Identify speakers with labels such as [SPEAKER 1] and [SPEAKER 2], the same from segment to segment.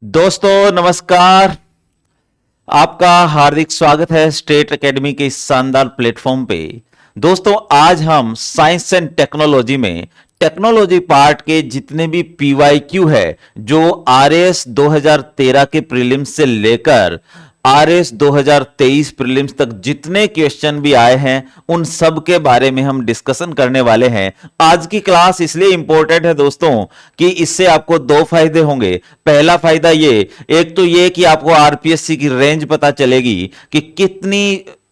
[SPEAKER 1] दोस्तों नमस्कार। आपका हार्दिक स्वागत है स्टेट एकेडमी के इस शानदार प्लेटफॉर्म पे। दोस्तों आज हम साइंस एंड टेक्नोलॉजी में टेक्नोलॉजी पार्ट के जितने भी पीवाईक्यू है जो आरएस 2013 के प्रीलिम्स से लेकर आरएस 2023 प्रीलिम्स तक जितने क्वेश्चन भी आए हैं उन सब के बारे में हम डिस्कशन करने वाले हैं। आज की क्लास इसलिए इंपॉर्टेंट है दोस्तों कि इससे आपको दो फायदे होंगे। पहला फायदा ये, एक तो ये कि आपको आरपीएससी की रेंज पता चलेगी कि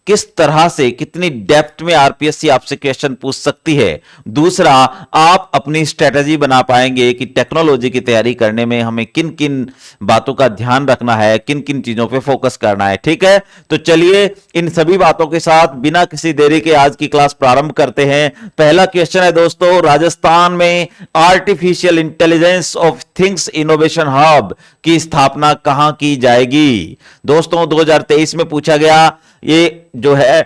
[SPEAKER 1] किस तरह से कितनी डेप्थ में आरपीएससी आपसे क्वेश्चन पूछ सकती है। दूसरा, आप अपनी स्ट्रेटजी बना पाएंगे कि टेक्नोलॉजी की तैयारी करने में हमें किन किन बातों का ध्यान रखना है, किन किन चीजों पे फोकस करना है। ठीक है, तो चलिए इन सभी बातों के साथ बिना किसी देरी के आज की क्लास प्रारंभ करते हैं। पहला क्वेश्चन है दोस्तों, राजस्थान में artificial intelligence of things innovation hub की स्थापना कहां की जाएगी। दोस्तों 2023 में पूछा गया, ये जो है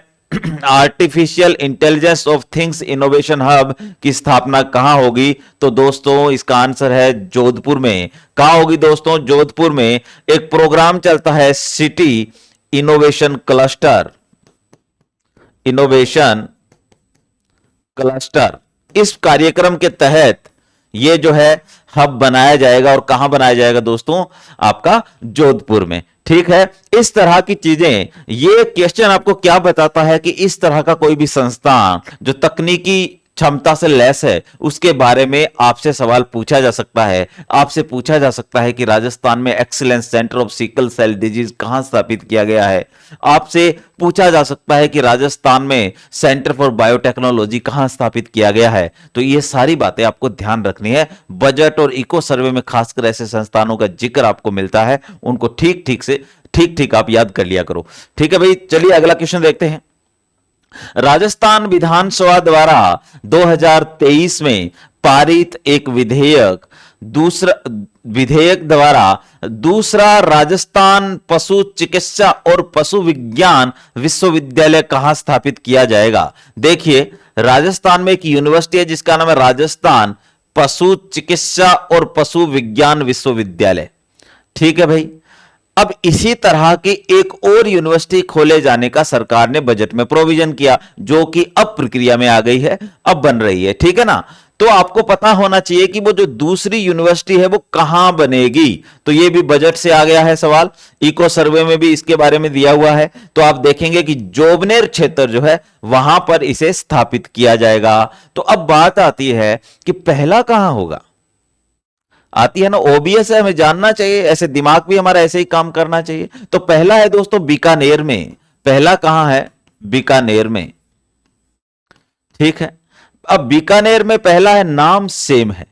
[SPEAKER 1] artificial intelligence of things innovation hub की स्थापना कहां होगी। तो दोस्तों इसका आंसर है जोधपुर में। कहां होगी दोस्तों? जोधपुर में एक प्रोग्राम चलता है city innovation cluster. Innovation cluster, इस कार्यक्रम के तहत ये जो है हब बनाया जाएगा। और कहां बनाया जाएगा दोस्तों? आपका जोधपुर में। ठीक है, इस तरह की चीजें, ये क्वेश्चन आपको क्या बताता है कि इस तरह का कोई भी संस्थान जो तकनीकी क्षमता से लैस है उसके बारे में आपसे सवाल पूछा जा सकता है। आपसे पूछा जा सकता है कि राजस्थान में excellence centre of sickle cell disease कहां स्थापित किया गया है। आपसे पूछा जा सकता है कि राजस्थान में सेंटर फॉर बायोटेक्नोलॉजी कहां स्थापित किया गया है। तो ये सारी बातें आपको ध्यान रखनी है। बजट और इको सर्वे में खासकर ऐसे संस्थानों का जिक्र आपको मिलता है, उनको ठीक ठीक आप याद कर लिया करो। ठीक है भाई, चलिए अगला क्वेश्चन देखते हैं। राजस्थान विधानसभा द्वारा 2023 में पारित एक विधेयक द्वारा दूसरा राजस्थान पशु चिकित्सा और पशु विज्ञान विश्वविद्यालय कहां स्थापित किया जाएगा। देखिए, राजस्थान में एक यूनिवर्सिटी है जिसका नाम है राजस्थान पशु चिकित्सा और पशु विज्ञान विश्वविद्यालय। ठीक है भाई, अब इसी तरह की एक और यूनिवर्सिटी खोले जाने का सरकार ने बजट में प्रोविजन किया, जो कि अब प्रक्रिया में आ गई है, अब बन रही है। ठीक है ना, तो आपको पता होना चाहिए कि वो जो दूसरी यूनिवर्सिटी है वो कहां बनेगी। तो ये भी बजट से आ गया है सवाल, इको सर्वे में भी इसके बारे में दिया हुआ है। तो आप देखेंगे कि जोबनेर क्षेत्र जो है वहां पर इसे स्थापित किया जाएगा। तो अब बात आती है कि पहला कहां होगा। आती है ना, ओबीएस है, हमें जानना चाहिए, ऐसे दिमाग भी हमारा ऐसे ही काम करना चाहिए। तो पहला है दोस्तों बीकानेर में। पहला कहां है? बीकानेर में। ठीक है, अब बीकानेर में पहला है, नाम सेम है।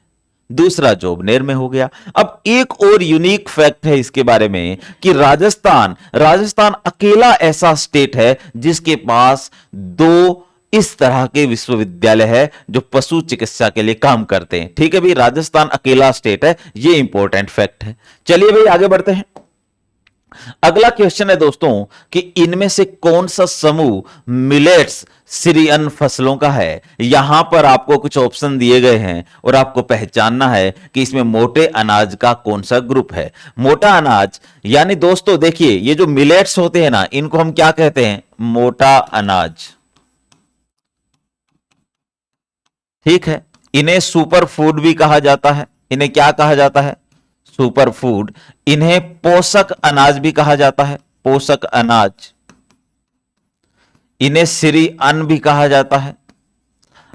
[SPEAKER 1] दूसरा जोबनेर में हो गया। अब एक और यूनिक फैक्ट है इसके बारे में कि राजस्थान अकेला ऐसा स्टेट है जिसके पास दो इस तरह के विश्वविद्यालय है जो पशु चिकित्सा के लिए काम करते हैं। ठीक है भाई, राजस्थान अकेला स्टेट है, ये इंपॉर्टेंट फैक्ट है। चलिए भाई आगे बढ़ते हैं। अगला क्वेश्चन है दोस्तों कि इनमें से कौन सा समूह मिलेट्स सीरियन फसलों का है। यहां पर आपको कुछ ऑप्शन दिए गए हैं और आपको पहचानना है कि इसमें मोटे अनाज का कौन सा ग्रुप है। मोटा अनाज यानी दोस्तों देखिए, ये जो मिलेट्स होते हैं ना, इनको हम क्या कहते हैं? मोटा अनाज। ठीक है, इन्हें सुपर फूड भी कहा जाता है। इन्हें क्या कहा जाता है? Super food. इन्हें पोषक अनाज भी कहा जाता है, पोषक अनाज। इन्हें सिरी अन्न भी कहा जाता है।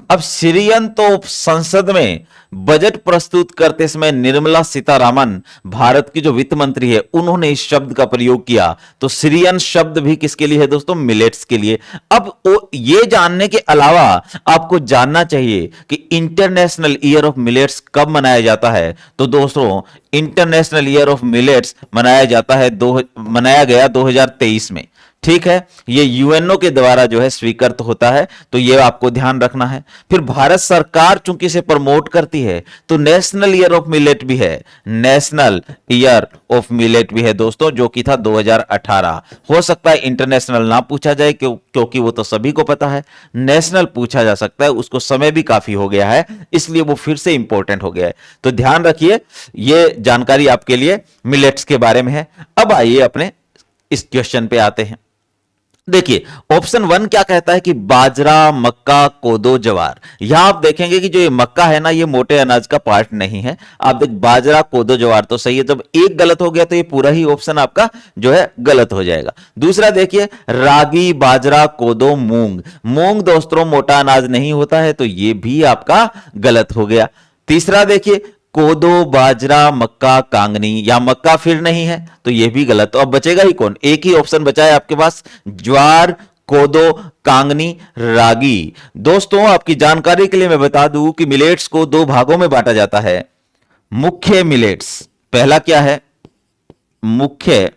[SPEAKER 1] अब सिरियन तो संसद में बजट प्रस्तुत करते समय निर्मला सीतारामन, भारत की जो वित्त मंत्री है, उन्होंने इस शब्द का प्रयोग किया। तो सिरियन शब्द भी किसके लिए है दोस्तों? मिलेट्स के लिए। अब ये जानने के अलावा आपको जानना चाहिए कि इंटरनेशनल ईयर ऑफ मिलेट्स कब मनाया जाता है। तो दोस्तों इंटरनेशनल ईयर ऑफ मिलेट्स मनाया गया 2023 में। ठीक है, ये यूएनओ के द्वारा जो है स्वीकृत होता है, तो ये आपको ध्यान रखना है। फिर भारत सरकार चूंकि इसे प्रमोट करती है, तो नेशनल ईयर ऑफ मिलेट भी है, नेशनल ईयर ऑफ मिलेट भी है दोस्तों, जो कि था 2018। हो सकता है इंटरनेशनल ना पूछा जाए क्योंकि वो तो सभी को पता है, नेशनल पूछा जा सकता है, उसको समय भी काफी हो गया है, इसलिए वो फिर से इंपॉर्टेंट हो गया है। तो ध्यान रखिए, ये जानकारी आपके लिए मिलेट्स के बारे में है। अब आइए अपने इस क्वेश्चन पे आते हैं। देखिए ऑप्शन 1 क्या कहता है कि बाजरा, मक्का, कोदो, ज्वार। यहां आप देखेंगे कि जो ये मक्का है ना, ये मोटे अनाज का पार्ट नहीं है। आप देख बाजरा, कोदो, ज्वार तो सही है, जब एक गलत हो गया तो ये पूरा ही ऑप्शन आपका जो है गलत हो जाएगा। दूसरा देखिए रागी, बाजरा, कोदो, मूंग। मूंग दोस्तों मोटा अनाज नहीं होता है, तो ये भी आपका गलत हो गया। तीसरा देखिए कोदो, बाजरा, मक्का, कांगनी, या मक्का फिर नहीं है, तो यह भी गलत। तो अब बचेगा ही कौन, एक ही ऑप्शन बचा है आपके पास, ज्वार, कोदो, कांगनी, रागी। दोस्तों आपकी जानकारी के लिए मैं बता दूं कि मिलेट्स को दो भागों में बांटा जाता है। मुख्य मिलेट्स, पहला क्या है, मुख्य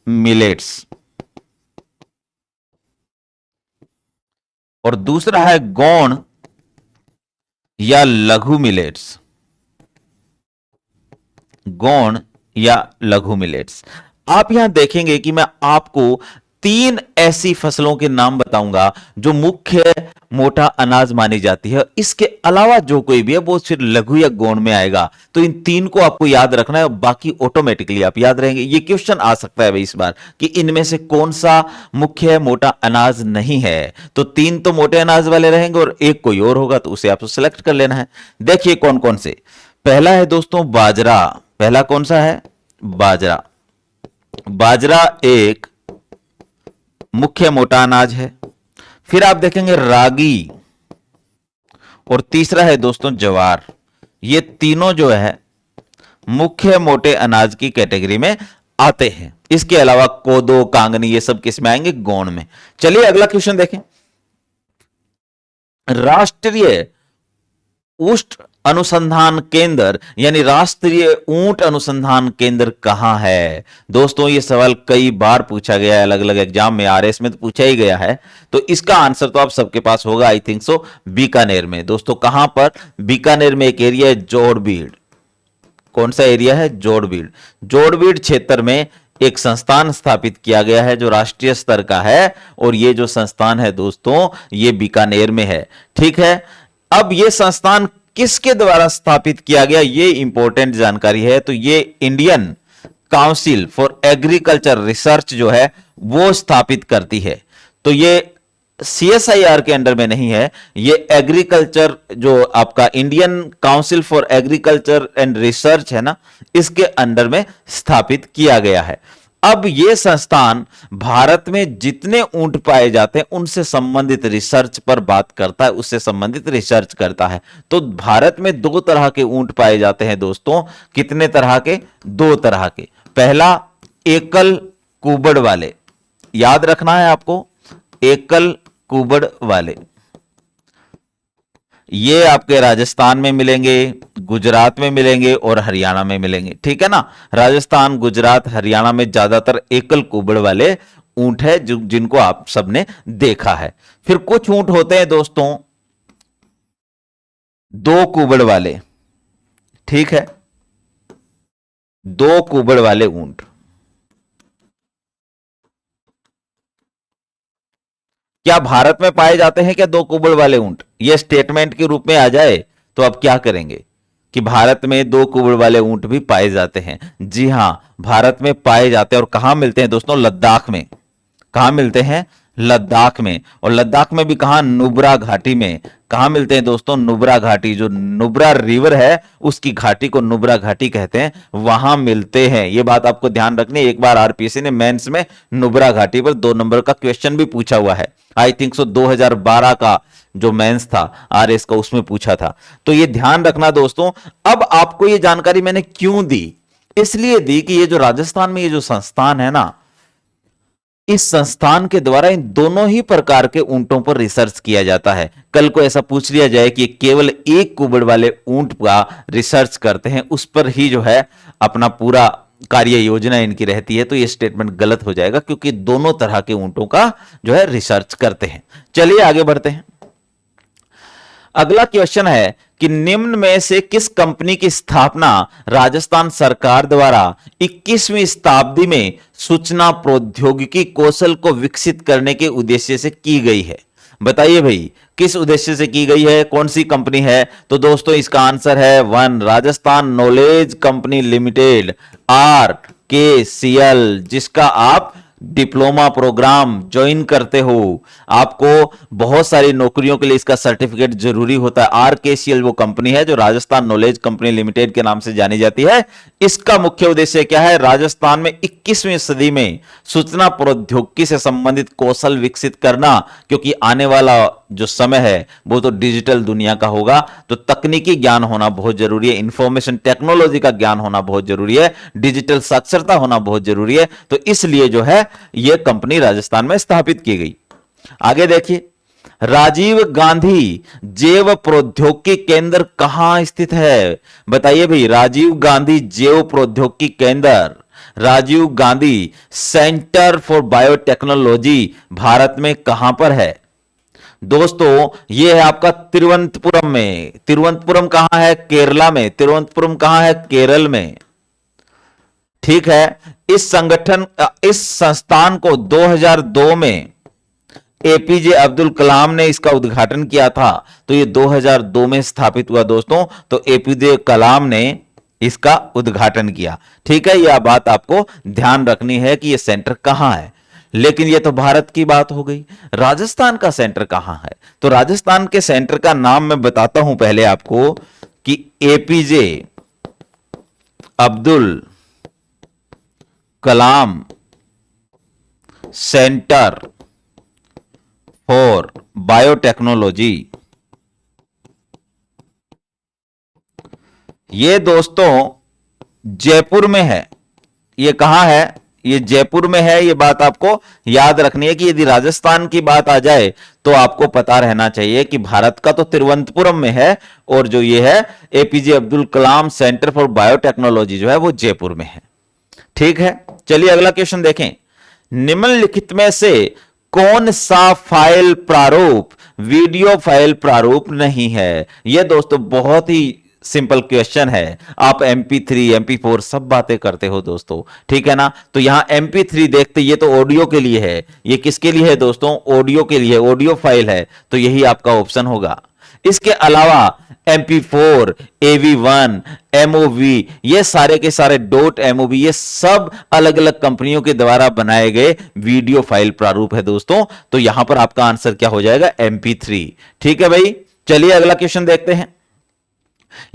[SPEAKER 1] मिलेट्स, और दूसरा है गौण या लघु मिलेट्स, गौण या लघु मिलेट्स। आप यहां देखेंगे कि मैं आपको 3 ऐसी फसलों के नाम बताऊंगा जो मुख्य मोटा अनाज मानी जाती है, इसके अलावा जो कोई भी है वो सिर्फ लघु या गौण में आएगा। तो इन 3 को आपको याद रखना है, बाकी ऑटोमेटिकली आप याद रहेंगे। ये क्वेश्चन आ सकता है भाई इस बार कि इनमें से कौन सा मुख्य मोटा अनाज नहीं है, तो 3 तो मोटे अनाज वाले रहेंगे और एक कोई और होगा, तो उसे आपको सिलेक्ट कर लेना है। देखिए कौन कौन से। पहला है दोस्तों बाजरा। पहला कौन सा है, बाजरा। बाजरा एक मुख्य मोटा अनाज है। फिर आप देखेंगे रागी, और तीसरा है दोस्तों ज्वार। ये तीनों जो है मुख्य मोटे अनाज की कैटेगरी में आते हैं। इसके अलावा कोदो, कांगनी, ये सब किस में आएंगे, गौण में। चलिए अगला क्वेश्चन देखें। राष्ट्रीय ऊष्ट अनुसंधान केंद्र यानी राष्ट्रीय ऊंट अनुसंधान केंद्र कहां है। दोस्तों ये सवाल कई बार पूछा गया है, अलग अलग एग्जाम में, आरएस में तो पूछा ही गया है, तो इसका आंसर तो आप सबके पास होगा, आई थिंक सो बीकानेर में। दोस्तों कहां पर, बीकानेर में एक एरिया है जोड़बीड़। कौन सा एरिया है, जोड़बीड़। जोड़बीड़ क्षेत्र में एक संस्थान स्थापित किया गया है जो राष्ट्रीय स्तर का है, और ये जो संस्थान है दोस्तों ये बीकानेर में है। ठीक है, अब ये संस्थान किसके द्वारा स्थापित किया गया, ये इंपॉर्टेंट जानकारी है। तो ये Indian council for agriculture research जो है वो स्थापित करती है। तो ये सीएसआईआर के अंडर में नहीं है, ये एग्रीकल्चर जो आपका Indian council for agriculture and research है ना, इसके अंडर में स्थापित किया गया है। अब यह संस्थान भारत में जितने ऊंट पाए जाते हैं उनसे संबंधित रिसर्च पर बात करता है, उससे संबंधित रिसर्च करता है। तो भारत में 2 तरह के ऊंट पाए जाते हैं दोस्तों। कितने तरह के, 2 तरह के। पहला एकल कुबड़ वाले, याद रखना है आपको, एकल कुबड़ वाले। ये आपके राजस्थान में मिलेंगे, गुजरात में मिलेंगे और हरियाणा में मिलेंगे। ठीक है ना, राजस्थान, गुजरात, हरियाणा में ज्यादातर एकल कुबड़ वाले ऊंट है जिनको आप सबने देखा है। फिर कुछ ऊंट होते हैं दोस्तों 2 कुबड़ वाले। ठीक है, 2 कुबड़ वाले ऊंट। क्या भारत में पाए जाते हैं क्या 2 कुबड़ वाले ऊंट? ये स्टेटमेंट के रूप में आ जाए तो आप क्या करेंगे कि भारत में 2 कुबड़ वाले ऊंट भी पाए जाते हैं। जी हां, भारत में पाए जाते हैं। और कहां मिलते हैं दोस्तों, लद्दाख में। कहां मिलते हैं, लद्दाख में। और लद्दाख में भी कहां, नुब्रा घाटी में। कहां मिलते हैं दोस्तों, नुब्रा घाटी, जो नुब्रा रिवर है उसकी घाटी को नुब्रा घाटी कहते हैं, वहां मिलते हैं। यह बात आपको ध्यान रखनी है। एक बार आरपीएससी ने मेंस में नुब्रा घाटी पर 2 नंबर का क्वेश्चन भी पूछा हुआ है, आई थिंक सो 2012 का जो मेंस था आरएस का, उसमें पूछा था। तो ये ध्यान रखना दोस्तों। अब आपको ये जानकारी मैंने क्यों दी, इसलिए दी कि ये जो राजस्थान में ये जो संस्थान है ना, इस संस्थान के द्वारा इन दोनों ही प्रकार के ऊंटों पर रिसर्च किया जाता है। कल को ऐसा पूछ लिया जाए कि केवल 1 कुबड़ वाले ऊंट का रिसर्च करते हैं, उस पर ही जो है अपना पूरा कार्य योजना इनकी रहती है, तो ये स्टेटमेंट गलत हो जाएगा, क्योंकि दोनों तरह के ऊंटों का जो है रिसर्च करते हैं। चलिए आगे बढ़ते हैं। अगला क्वेश्चन है कि निम्न में से किस कंपनी की स्थापना राजस्थान सरकार द्वारा 21वीं शताब्दी में सूचना प्रौद्योगिकी कौशल को विकसित करने के उद्देश्य से की गई है? बताइए भाई, किस उद्देश्य से की गई है, कौन सी कंपनी है? तो दोस्तों इसका आंसर है 1, Rajasthan knowledge company limited, RKCL, जिसका आप डिप्लोमा प्रोग्राम ज्वाइन करते हो। आपको बहुत सारी नौकरियों के लिए इसका सर्टिफिकेट जरूरी होता है। RKCL वो कंपनी है जो राजस्थान नॉलेज कंपनी लिमिटेड के नाम से जानी जाती है। इसका मुख्य उद्देश्य क्या है? राजस्थान में 21वीं सदी में सूचना प्रौद्योगिकी से संबंधित कौशल विकसित करना, क्योंकि आने वाला जो समय है वो तो डिजिटल दुनिया का होगा, तो तकनीकी ज्ञान होना बहुत जरूरी है, इंफॉर्मेशन टेक्नोलॉजी का ज्ञान होना बहुत जरूरी है, डिजिटल साक्षरता होना बहुत जरूरी है। तो इसलिए जो है यह कंपनी राजस्थान में स्थापित की गई। आगे देखिए, राजीव गांधी जैव प्रौद्योगिकी केंद्र कहां स्थित है? बताइए भाई, राजीव गांधी जैव प्रौद्योगिकी केंद्र, Rajiv Gandhi centre for biotechnology Bharat में कहां पर है? दोस्तों यह है आपका तिरुवनंतपुरम में। तिरुवनंतपुरम कहां है? केरला में। तिरुवनंतपुरम कहां है? केरल में। ठीक है। इस संस्थान को 2002 में एपीजे अब्दुल कलाम ने इसका उद्घाटन किया था, तो ये 2002 में स्थापित हुआ दोस्तों। तो एपीजे कलाम ने इसका उद्घाटन किया। ठीक है, यह बात आपको ध्यान रखनी है कि यह सेंटर कहां है। लेकिन यह तो भारत की बात हो गई, राजस्थान का सेंटर कहां है? तो राजस्थान के सेंटर का नाम मैं बताता हूं पहले आपको कि APJ Abdul Kalam centre for biotechnology. ये दोस्तों जयपुर में है। ये कहां है? ये जयपुर में है। ये बात आपको याद रखनी है कि यदि राजस्थान की बात आ जाए तो आपको पता रहना चाहिए कि भारत का तो तिरुवनंतपुरम में है, और जो ये है APJ Abdul Kalam centre for biotechnology जो है वो जयपुर में है। ठीक है, चलिए अगला क्वेश्चन देखें। निम्नलिखित में से कौन सा फाइल प्रारूप वीडियो फाइल प्रारूप नहीं है? यह दोस्तों बहुत ही सिंपल क्वेश्चन है। आप MP3 MP4 सब बातें करते हो दोस्तों, ठीक है ना? तो यहां MP3 देखते, ये तो ऑडियो के लिए है। ये किसके लिए है दोस्तों? ऑडियो के लिए, ऑडियो फाइल है, तो यही आपका ऑप्शन होगा। इसके अलावा MP4, AV1, MOV, ये सारे के सारे .MOV, ये सब अलग अलग कंपनियों के द्वारा बनाए गए वीडियो फाइल प्रारूप है दोस्तों। तो यहां पर आपका आंसर क्या हो जाएगा? MP3। ठीक है भाई, चलिए अगला क्वेश्चन देखते हैं।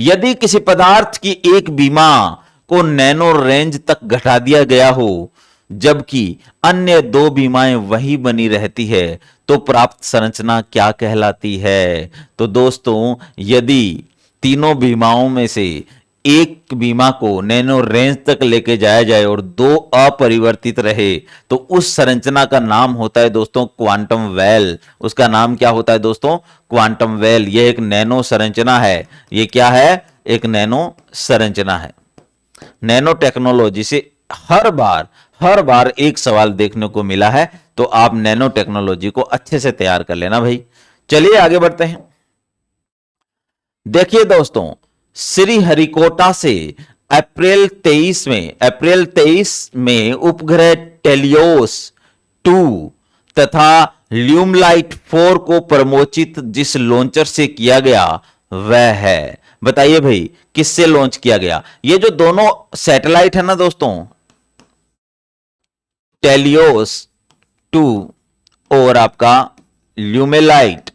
[SPEAKER 1] यदि किसी पदार्थ की एक बीमा को नैनो रेंज तक घटा दिया गया हो, जबकि अन्य 2 बीमाएं वही बनी रहती है, तो प्राप्त संरचना क्या कहलाती है? तो दोस्तों यदि तीनों बीमाओं में से एक बीमा को नैनो रेंज तक लेके जाया जाए और 2 अपरिवर्तित रहे, तो उस संरचना का नाम होता है दोस्तों क्वांटम वेल। उसका नाम क्या होता है दोस्तों? Quantum well. यह एक नैनो संरचना है। यह क्या है? एक नैनो संरचना है। नैनो टेक्नोलॉजी से हर बार एक सवाल देखने को मिला है, तो आप नैनो टेक्नोलॉजी को अच्छे से तैयार कर लेना भाई। चलिए आगे बढ़ते हैं। देखिए दोस्तों, श्री हरिकोटा से अप्रैल 23 में उपग्रह टेलियोस 2 तथा ल्यूमलाइट 4 को प्रमोचित जिस लॉन्चर से किया गया वह है? बताइए भाई, किससे लॉन्च किया गया? ये जो दोनों सैटेलाइट है ना दोस्तों, टेलियोस 2 और आपका ल्यूमेलाइट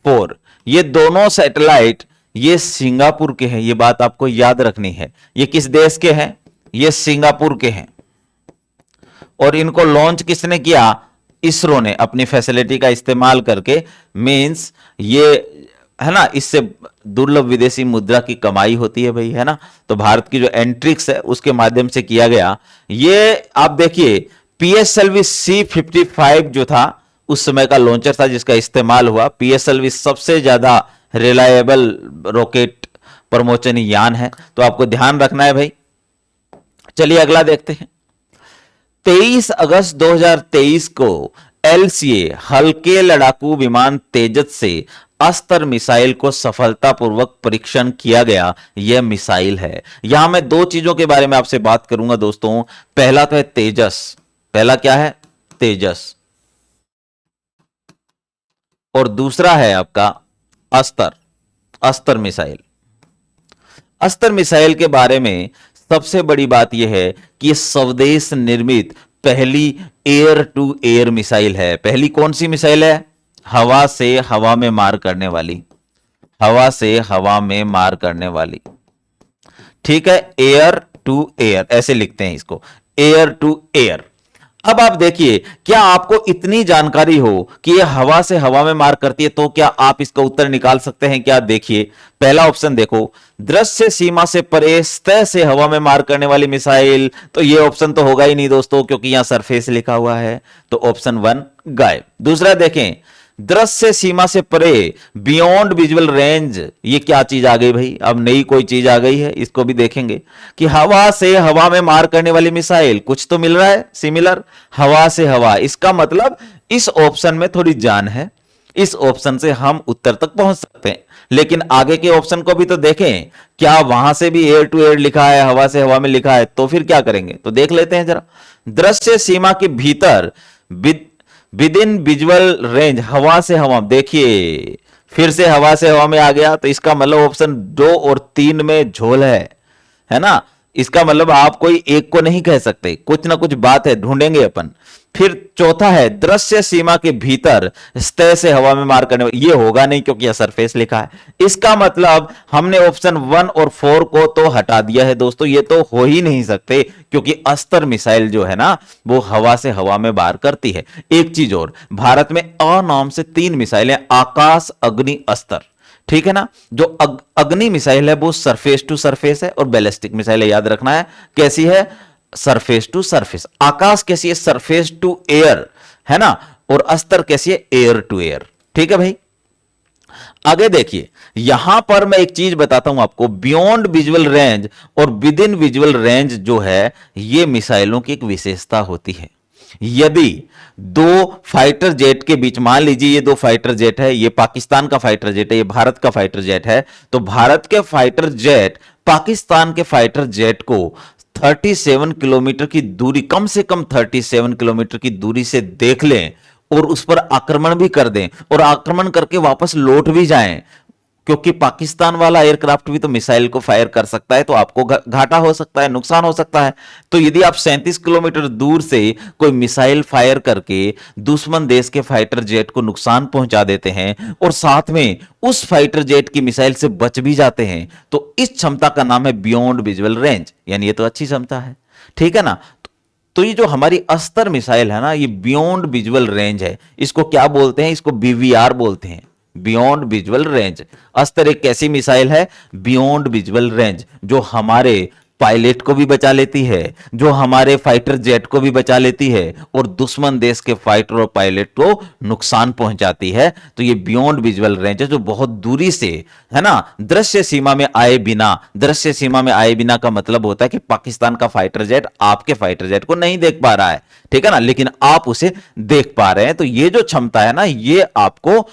[SPEAKER 1] 4, ये दोनों सैटेलाइट ये सिंगापुर के हैं। ये बात आपको याद रखनी है। ये किस देश के हैं? ये सिंगापुर के हैं। और इनको लॉन्च किसने किया? इसरो ने, अपनी फैसिलिटी का इस्तेमाल करके। मींस ये है ना, इससे दुर्लभ विदेशी मुद्रा की कमाई होती है भाई, है ना? तो भारत की जो एंट्रिक्स है उसके माध्यम से किया गया। ये आप देखिए, PSLV C55 जो था उस समय का लॉन्चर था जिसका इस्तेमाल हुआ। PSLV सबसे ज्यादा रिलायबल रॉकेट प्रमोचन यान है, तो आपको ध्यान रखना है भाई। चलिए अगला देखते हैं। 23 अगस्त 2023 को एलसीए हल्के लड़ाकू विमान तेजस से अस्त्र मिसाइल को सफलतापूर्वक परीक्षण किया गया। यह मिसाइल है। यहां मैं दो चीजों के बारे में आपसे बात करूंगा दोस्तों। पहला तो है तेजस। पहला क्या है? तेजस। और दूसरा है आपका अस्त्र। अस्त्र मिसाइल। अस्त्र मिसाइल के बारे में सबसे बड़ी बात यह है कि यह स्वदेश निर्मित पहली एयर टू एयर मिसाइल है। पहली कौन सी मिसाइल है? हवा से हवा में मार करने वाली। हवा से हवा में मार करने वाली। ठीक है, एयर टू एयर ऐसे लिखते हैं इसको, एयर टू एयर। अब आप देखिए, क्या आपको इतनी जानकारी हो कि यह हवा से हवा में मार करती है, तो क्या आप इसका उत्तर निकाल सकते हैं क्या? देखिए पहला ऑप्शन देखो, दृश्य सीमा से परे सतह से हवा में मार करने वाली मिसाइल। तो यह ऑप्शन तो होगा ही नहीं दोस्तों, क्योंकि यहां सरफेस लिखा हुआ है, तो ऑप्शन 1 गायब। दूसरा देखें, दृश्य सीमा से परे बियॉन्ड विजुअल रेंज। ये क्या चीज आ गई भाई? अब नई कोई चीज आ गई है, इसको भी देखेंगे कि हवा से हवा में मार करने वाली मिसाइल। कुछ तो मिल रहा है सिमिलर, हवा से हवा। इसका मतलब इस ऑप्शन में थोड़ी जान है, इस ऑप्शन से हम उत्तर तक पहुंच सकते हैं। लेकिन आगे के ऑप्शन को भी तो देखें, क्या वहां से भी एयर टू एयर लिखा है, हवा से हवा में लिखा है? तो फिर क्या करेंगे, तो देख लेते हैं जरा। दृश्य सीमा के भीतर विद इन विजुअल रेंज, हवा से हवा। देखिए फिर से हवा से हवा में आ गया, तो इसका मतलब ऑप्शन 2 और 3 में झोल है ना। इसका मतलब आप कोई एक को नहीं कह सकते, कुछ ना कुछ बात है, ढूंढेंगे अपन। फिर चौथा है दृश्य सीमा के भीतर सतह से हवा में मार करने। ये होगा नहीं, क्योंकि यह सरफेस लिखा है। इसका मतलब हमने ऑप्शन 1 और 4 को तो हटा दिया है दोस्तों, ये तो हो ही नहीं सकते, क्योंकि अस्त्र मिसाइल जो है ना, वो हवा से हवा में वार करती है। एक चीज और, भारत में अ नाम से 3 मिसाइलें, आकाश, अग्नि, अस्त्र। ठीक है ना। जो अग्नि मिसाइल है वो सरफेस टू सरफेस है, और बैलिस्टिक मिसाइल है, याद रखना है कैसी है, सरफेस टू सरफेस। आकाश कैसी है, सरफेस टू एयर, है ना। और अस्त्र कैसी है, एयर टू एयर। ठीक है भाई। आगे देखिए, यहां पर मैं एक चीज बताता हूं आपको, बियॉन्ड विजुअल रेंज और विद इन विजुअल रेंज जो है, ये मिसाइलों की एक विशेषता होती है। यदि दो फाइटर जेट के बीच, मान लीजिए ये दो फाइटर जेट है, ये पाकिस्तान का फाइटर जेट है, ये भारत का फाइटर जेट है, तो भारत के फाइटर जेट पाकिस्तान के फाइटर जेट को 37 किलोमीटर की दूरी, कम से कम 37 किलोमीटर की दूरी से देख लें और उस पर आक्रमण भी कर दें, और आक्रमण करके वापस लौट भी जाएं, क्योंकि पाकिस्तान वाला एयरक्राफ्ट भी तो मिसाइल को फायर कर सकता है, तो आपको घाटा हो सकता है, नुकसान हो सकता है। तो यदि आप 37 किलोमीटर दूर से कोई मिसाइल फायर करके दुश्मन देश के फाइटर जेट को नुकसान पहुंचा देते हैं और साथ में उस फाइटर जेट की मिसाइल से बच भी जाते हैं, तो इस क्षमता का नाम है बियॉन्ड विजुअल रेंज, यानी ये तो अच्छी क्षमता है। ठीक है ना। तो ये जो हमारी अस्त्र मिसाइल है ना, ये बियॉन्ड विजुअल रेंज है। इसको क्या बोलते हैं, इसको बीवीआर बोलते हैं, बियॉन्ड विजुअल रेंज। अस्त्र एक ऐसी मिसाइल है बियॉन्ड विजुअल रेंज, जो हमारे पायलट को भी बचा लेती है, जो हमारे फाइटर जेट को भी बचा लेती है, और दुश्मन देश के फाइटर और पायलट को नुकसान पहुंचाती है। तो ये बियॉन्ड विजुअल रेंज है, जो बहुत दूरी से, है ना, दृश्य सीमा में आए बिना। दृश्य सीमा में आए बिना का मतलब होता है कि पाकिस्तान का फाइटर जेट आपके फाइटर जेट को नहीं देख पा रहा है, ठीक है ना, लेकिन आप उसे देख पा रहे हैं। तो ये जो क्षमता है ना, ये आपको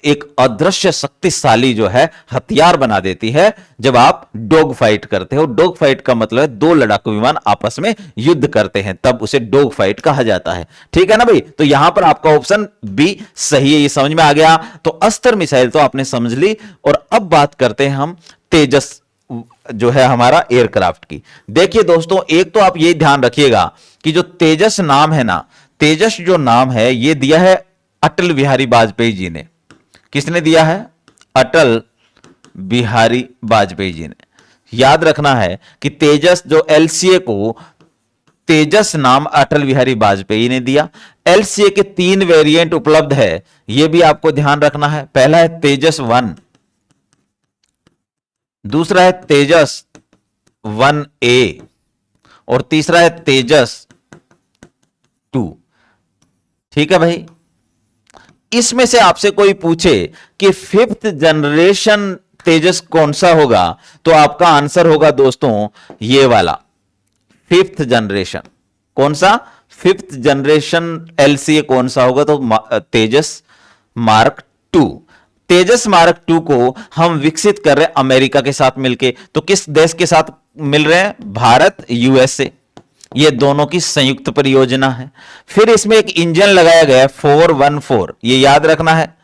[SPEAKER 1] एक अदृश्य शक्तिशाली जो है हथियार बना देती है जब आप डॉग फाइट करते हो। डॉग फाइट का मतलब है दो लड़ाकू विमान आपस में युद्ध करते हैं, तब उसे डॉग फाइट कहा जाता है। ठीक है ना भाई। तो यहां पर आपका ऑप्शन बी सही है। ये समझ में आ गया। तो अस्त्र मिसाइल तो आपने समझ ली, और अब बात करते हैं हम तेजस जो है हमारा एयरक्राफ्ट की। देखिए दोस्तों, एक तो आप ये ध्यान रखिएगा कि जो तेजस नाम है ना, तेजस जो नाम है, ये दिया है अटल बिहारी वाजपेयी जी ने। किसने दिया है? अटल बिहारी वाजपेयी जी ने। याद रखना है कि तेजस जो एलसीए को, तेजस नाम अटल बिहारी वाजपेयी ने दिया। एलसीए के 3 वेरिएंट उपलब्ध है, यह भी आपको ध्यान रखना है। पहला है तेजस 1, दूसरा है तेजस 1A, और तीसरा है तेजस 2। ठीक है भाई। इसमें से आपसे कोई पूछे कि 5th जनरेशन तेजस कौन सा होगा, तो आपका आंसर होगा दोस्तों ये वाला, फिफ्थ जनरेशन। कौन सा? फिफ्थ जनरेशन एलसीए कौन सा होगा? तो Tejas mark two. Tejas mark two को हम विकसित कर रहे हैं अमेरिका के साथ मिलके। तो किस देश के साथ मिल रहे हैं? भारत, यूएसए। ये दोनों की संयुक्त परियोजना है। फिर इसमें एक इंजन लगाया गया है 414, ये याद रखना है।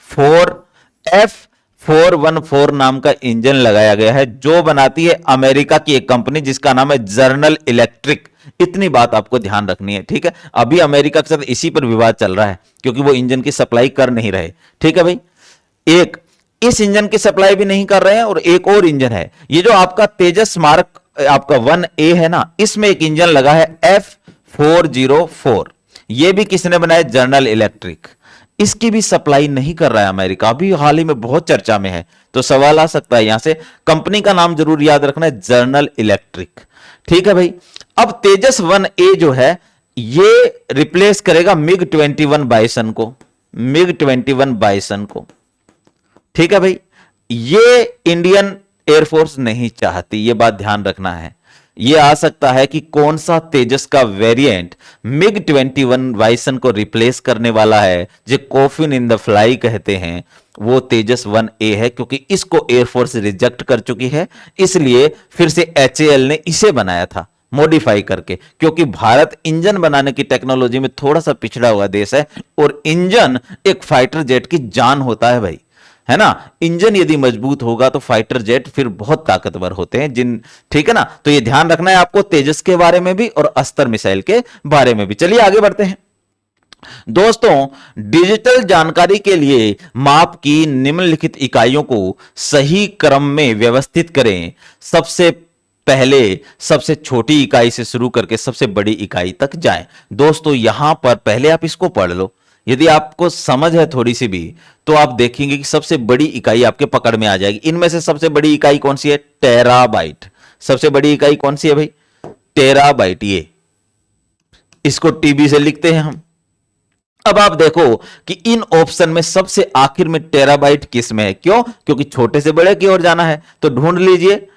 [SPEAKER 1] 4F414 नाम का इंजन लगाया गया है, जो बनाती है अमेरिका की एक कंपनी जिसका नाम है जनरल इलेक्ट्रिक। इतनी बात आपको ध्यान रखनी है, ठीक है। अभी अमेरिका के साथ इसी पर विवाद चल रहा है क्योंकि वो इंजन की सप्लाई कर नहीं रहे, ठीक है भाई। एक इस इंजन की सप्लाई भी नहीं कर रहे हैं और एक और इंजन है, ये जो आपका तेजस मार्क आपका 1A है ना, इसमें एक इंजन लगा है F404। ये भी किसने बनाया? General electric. इसकी भी सप्लाई नहीं कर रहा है अमेरिका, अभी हाल ही में बहुत चर्चा में है। तो सवाल आ सकता है यहां से, कंपनी का नाम जरूर याद रखना है, जनरल इलेक्ट्रिक, ठीक है भाई। अब तेजस 1A जो है ये रिप्लेस करेगा मिग 21 बाइसन को, मिग 21 बाइसन को, ठीक है भाई। ये इंडियन एयरफोर्स नहीं चाहती, ये बात ध्यान रखना है। ये आ सकता है कि कौन सा तेजस का वेरिएंट मिग 21 बाइसन को रिप्लेस करने वाला है, जो कॉफिन इन द फ्लाई कहते हैं, वो तेजस 1A है। क्योंकि इसको एयरफोर्स रिजेक्ट कर चुकी है, इसलिए फिर से HAL ने इसे बनाया था मॉडिफाई करके। क्योंकि भारत इंजन बनाने की टेक्नोलॉजी में थोड़ा सा पिछड़ा हुआ देश है, और इंजन एक फाइटर जेट की जान होता है भाई, है ना। इंजन यदि मजबूत होगा तो फाइटर जेट फिर बहुत ताकतवर होते हैं जिन, ठीक है ना। तो ये ध्यान रखना है आपको तेजस के बारे में भी और अस्त्र मिसाइल के बारे में भी। चलिए आगे बढ़ते हैं दोस्तों। डिजिटल जानकारी के लिए माप की निम्नलिखित इकाइयों को सही क्रम में व्यवस्थित करें। सबसे पहले सबसे छोटी इकाई से शुरू करके सबसे बड़ी इकाई तक जाएं। दोस्तों यहां पर पहले आप इसको पढ़ लो, यदि आपको समझ है थोड़ी सी भी तो आप देखेंगे कि सबसे बड़ी इकाई आपके पकड़ में आ जाएगी। इनमें से सबसे बड़ी इकाई कौन सी है? टेराबाइट। सबसे बड़ी इकाई कौन सी है भाई? टेराबाइट। ये इसको टीबी से लिखते हैं हम। अब आप देखो कि इन ऑप्शन में सबसे आखिर में टेराबाइट किस में है? क्यों? क्योंकि छोटे से बड़े की ओर जाना है। तो ढूंढ लीजिए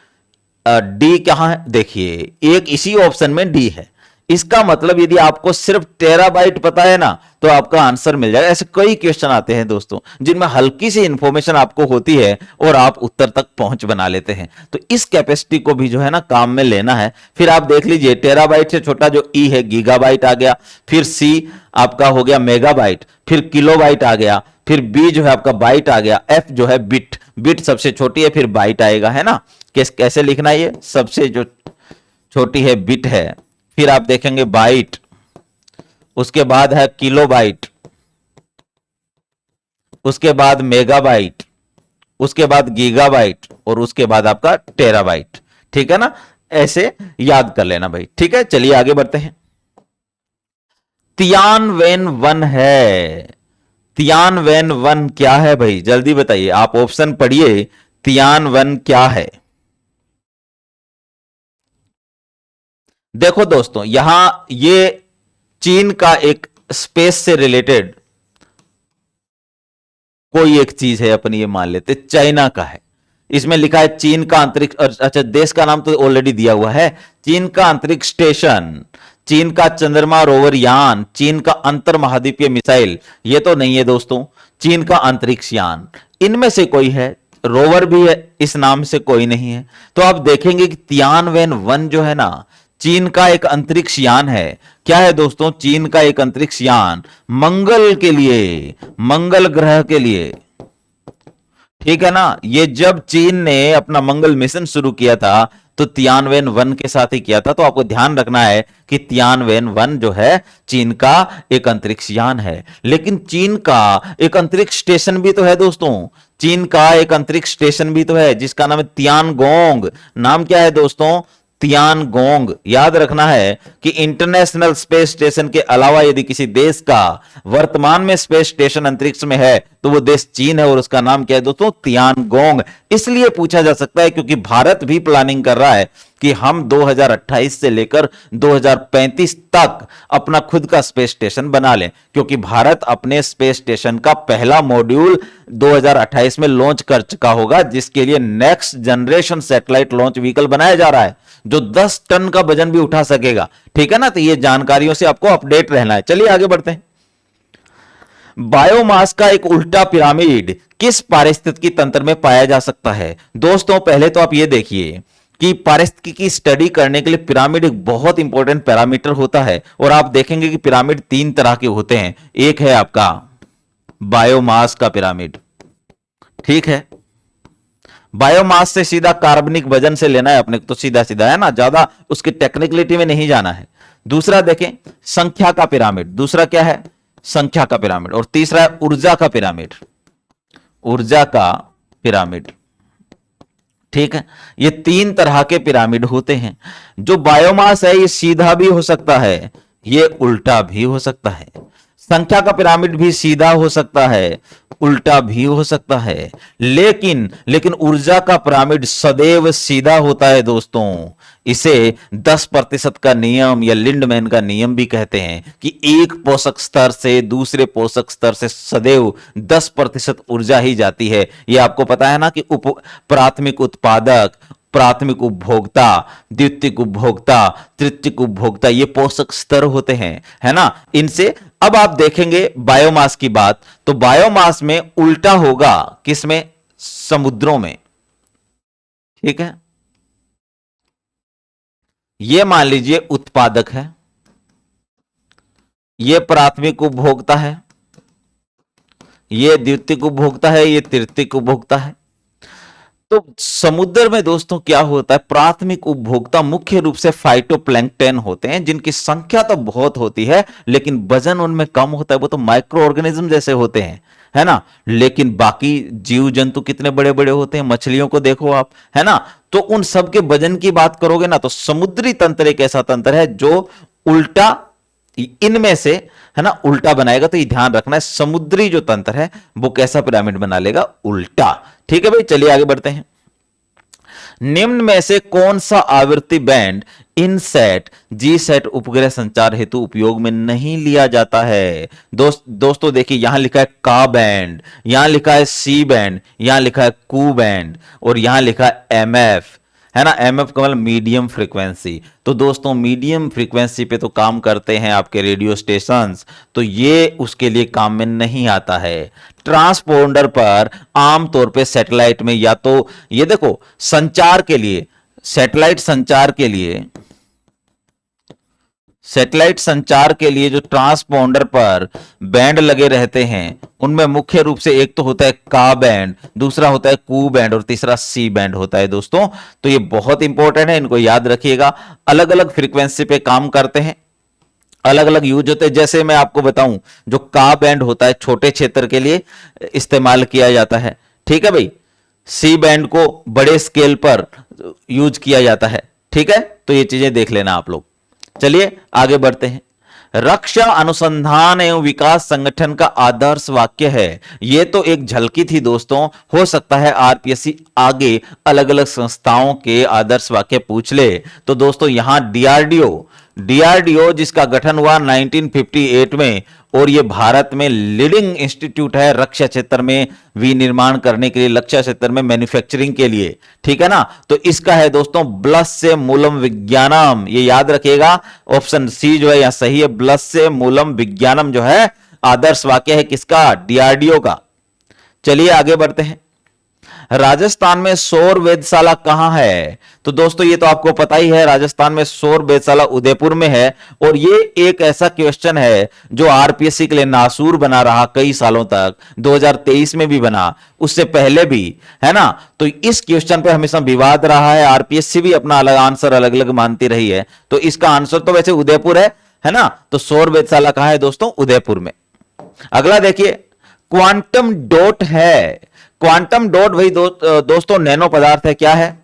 [SPEAKER 1] डी कहां है। देखिए एक इसी ऑप्शन में डी है। इसका मतलब यदि आपको सिर्फ टेराबाइट पता है ना तो आपका आंसर मिल जाएगा। ऐसे कई क्वेश्चन आते हैं दोस्तों जिनमें हल्की सी इंफॉर्मेशन आपको होती है और आप उत्तर तक पहुंच बना लेते हैं। तो इस कैपेसिटी को भी जो है ना काम में लेना है। फिर आप देख लीजिए टेराबाइट से छोटा जो ई है गीगाबाइट आ गया, फिर सी आपका हो गया मेगाबाइट, फिर किलोबाइट आ गया, फिर बी जो है आपका बाइट आ गया, एफ जो है बिट, बिट सबसे छोटी है, फिर बाइट आएगा, है ना। कैसे लिखना है? ये सबसे जो छोटी है बिट है, फिर आप देखेंगे बाइट, उसके बाद है किलोबाइट, उसके बाद मेगाबाइट, उसके बाद गीगाबाइट और उसके बाद आपका टेराबाइट, ठीक है ना। ऐसे याद कर लेना भाई, ठीक है। चलिए आगे बढ़ते हैं। तियानवेन वन है। तियानवेन वन क्या है भाई? जल्दी बताइए, आप ऑप्शन पढ़िए। तियानवन क्या है? देखो दोस्तों यहां ये चीन का एक स्पेस से रिलेटेड कोई एक चीज है, अपन ये मान लेते चाइना का है। इसमें लिखा है चीन का अंतरिक्ष, अच्छा देश का नाम तो ऑलरेडी दिया हुआ है, चीन का अंतरिक्ष स्टेशन, चीन का चंद्रमा रोवर यान, चीन का अंतर महाद्वीपीय मिसाइल। ये तो नहीं है दोस्तों, चीन का अंतरिक्ष यान। इनमें से कोई है, रोवर भी है, इस नाम से कोई नहीं है। तो आप देखेंगे कि तियानवेन वन जो है ना चीन का एक अंतरिक्ष यान है। क्या है दोस्तों? चीन का एक अंतरिक्ष यान मंगल के लिए, मंगल ग्रह के लिए, ठीक है ना। ये जब चीन ने अपना मंगल मिशन शुरू किया था तो तियानवेन वन के साथ ही किया था। तो आपको ध्यान रखना है कि तियानवेन वन जो है चीन का एक अंतरिक्ष यान है। लेकिन चीन का एक अंतरिक्ष स्टेशन भी तो है दोस्तों, चीन का एक अंतरिक्ष स्टेशन भी तो है जिसका नाम है तियानगोंग। नाम क्या है दोस्तों? तियानगोंग। याद रखना है कि इंटरनेशनल स्पेस स्टेशन के अलावा यदि किसी देश का वर्तमान में स्पेस स्टेशन अंतरिक्ष में है तो वो देश चीन है और उसका नाम क्या है दोस्तों? तियानगोंग। इसलिए पूछा जा सकता है क्योंकि भारत भी प्लानिंग कर रहा है कि हम 2028 से लेकर 2035 तक अपना खुद का स्पेस स्टेशन बना लें, क्योंकि भारत अपने स्पेस स्टेशन का पहला मॉड्यूल 2028 में लॉन्च कर चुका होगा, जिसके लिए next generation satellite launch vehicle बनाया जा रहा है जो 10 टन का वजन भी उठा सकेगा। ठीक है ना, तो ये जानकारियों से आपको अपडेट रहना है। चलिए आगे बढ़ते हैं। बायोमास का एक उल्टा पिरामिड किस पारिस्थितिकी तंत्र में पाया जा सकता है? दोस्तों पहले तो आप ये देखिए कि पारिस्थितिकी की स्टडी करने के लिए पिरामिड एक बहुत इंपॉर्टेंट पैरामीटर होता है, और आप देखेंगे कि पिरामिड 3 तरह के होते हैं। एक है आपका बायोमास का पिरामिड, ठीक है, बायोमास से सीधा कार्बनिक वजन से लेना है अपने को, तो सीधा सीधा है ना, ज्यादा उसकी टेक्निकलिटी में नहीं जाना है। दूसरा देखें संख्या का पिरामिड, दूसरा क्या है? संख्या का पिरामिड। और तीसरा है ऊर्जा का पिरामिड, ऊर्जा का पिरामिड। ठीक है, ये 3 तरह के पिरामिड होते हैं। जो बायोमास है ये सीधा भी हो सकता है, ये उल्टा भी हो सकता है। संख्या का पिरामिड भी सीधा हो सकता है, उल्टा भी हो सकता है, लेकिन ऊर्जा का पिरामिड सदैव सीधा होता है दोस्तों। इसे 10% का नियम या लिंडमैन का नियम भी कहते हैं कि एक पोषक स्तर से दूसरे पोषक स्तर से सदैव 10% ऊर्जा ही जाती है। यह आपको पता है ना कि प्राथमिक उत्पादक, प्राथमिक उपभोक्ता, द्वितीयक उपभोक्ता, तृतीयक उपभोक्ता, ये पोषक स्तर होते हैं, है ना। इनसे अब आप देखेंगे बायोमास की बात, तो बायोमास में उल्टा होगा किसमें? समुद्रों में। ठीक है, ये मान लीजिए उत्पादक है, ये प्राथमिक उपभोक्ता है, ये द्वितीयक उपभोक्ता है, ये तृतीयक उपभोक्ता है। तो समुद्र में दोस्तों क्या होता है? प्राथमिक उपभोक्ता मुख्य रूप से फाइटोप्लैंक्टन होते हैं, जिनकी संख्या तो बहुत होती है लेकिन वजन उनमें कम होता है। वो तो माइक्रो ऑर्गेनिज्म जैसे होते हैं, है ना। लेकिन बाकी जीव जंतु कितने बड़े बड़े होते हैं, मछलियों को देखो आप, है ना। तो उन सब के वजन की बात करोगे ना, तो समुद्री तंत्र एक ऐसा तंत्र है जो उल्टा, इनमें से, है ना, उल्टा बनाएगा। तो ये ध्यान रखना है, समुद्री जो तंत्र है वो कैसा पिरामिड बना लेगा? उल्टा। ठीक है भाई, चलिए आगे बढ़ते हैं। निम्न में से कौन सा आवृत्ति बैंड इनसैट जीसैट उपग्रह संचार हेतु उपयोग में नहीं लिया जाता है? दोस्तों देखिए, यहां लिखा है का बैंड, यहां लिखा है सी बैंड, यहां लिखा है कू बैंड, और यहां लिखा है एमएफ, है ना। एमएफ का मतलब मीडियम फ्रीक्वेंसी। तो दोस्तों मीडियम फ्रीक्वेंसी पे तो काम करते हैं आपके रेडियो स्टेशंस, तो ये उसके लिए काम में नहीं आता है। ट्रांसपोंडर पर आमतौर पे सैटेलाइट में, या तो ये देखो संचार के लिए, सैटेलाइट संचार के लिए, सैटेलाइट संचार के लिए जो ट्रांसपोंडर पर बैंड लगे रहते हैं उनमें मुख्य रूप से एक तो होता है का बैंड, दूसरा होता है कू बैंड, और तीसरा सी बैंड होता है दोस्तों। तो ये बहुत इंपॉर्टेंट है, इनको याद रखिएगा। अलग अलग फ्रीक्वेंसी पे काम करते हैं, अलग अलग यूज होते हैं। जैसे मैं आपको बताऊं, जो का बैंड होता है छोटे क्षेत्र के लिए इस्तेमाल किया जाता है, ठीक है भाई। सी बैंड को बड़े स्केल पर यूज किया जाता है, ठीक है। तो ये चीजें देख लेना आप लोग। चलिए आगे बढ़ते हैं। रक्षा अनुसंधान एवं विकास संगठन का आदर्श वाक्य है। यह तो एक झलकी थी दोस्तों, हो सकता है आरपीएससी आगे अलग अलग संस्थाओं के आदर्श वाक्य पूछ ले। तो दोस्तों यहां डीआरडीओ जिसका गठन हुआ 1958 में, और यह भारत में लीडिंग इंस्टीट्यूट है रक्षा क्षेत्र में विनिर्माण करने के लिए, रक्षा क्षेत्र में मैन्युफैक्चरिंग के लिए, ठीक है ना। तो इसका है दोस्तों ब्लस से मूलम विज्ञानम, ये याद रखिएगा। ऑप्शन सी जो है यहां सही है, ब्लस से मूलम विज्ञानम जो है आदर्श वाक्य है किसका? डीआरडीओ का। चलिए आगे बढ़ते हैं। राजस्थान में सौर वेधशाला कहां है? तो दोस्तों ये तो आपको पता ही है, राजस्थान में सौर वेधशाला उदयपुर में है। और ये एक ऐसा क्वेश्चन है जो आरपीएससी के लिए नासूर बना रहा कई सालों तक, 2023 में भी बना, उससे पहले भी, है ना। तो इस क्वेश्चन पे हमेशा विवाद रहा है, आरपीएससी भी अपना अलग आंसर अलग अलग मानती रही है। तो इसका आंसर तो वैसे उदयपुर है ना। तो सौर वेधशाला कहां है दोस्तों? उदयपुर में। अगला देखिए, क्वांटम डॉट है। क्वांटम डॉट भाई दोस्तों नैनो पदार्थ है। क्या है?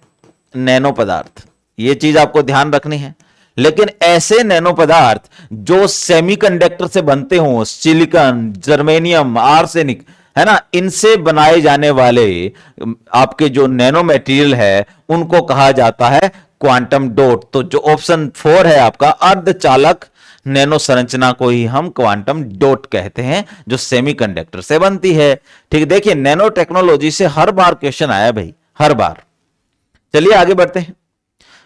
[SPEAKER 1] नैनो पदार्थ। ये चीज आपको ध्यान रखनी है। लेकिन ऐसे नैनो पदार्थ जो सेमीकंडक्टर से बनते हो, सिलिकॉन, जर्मेनियम, आर्सेनिक, है ना, इनसे बनाए जाने वाले आपके जो नैनो मटेरियल है उनको कहा जाता है क्वांटम डॉट। तो जो ऑप्शन 4 है आपका, अर्धचालक नैनो संरचना को ही हम क्वांटम डॉट कहते हैं, जो सेमीकंडक्टर से बनती है। ठीक, देखिए नैनो टेक्नोलॉजी से हर बार क्वेश्चन आया भाई, हर बार। चलिए आगे बढ़ते हैं।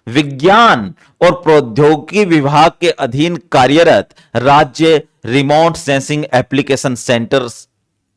[SPEAKER 1] विज्ञान और प्रौद्योगिकी विभाग के अधीन कार्यरत राज्य रिमोट सेंसिंग एप्लीकेशन सेंटर्स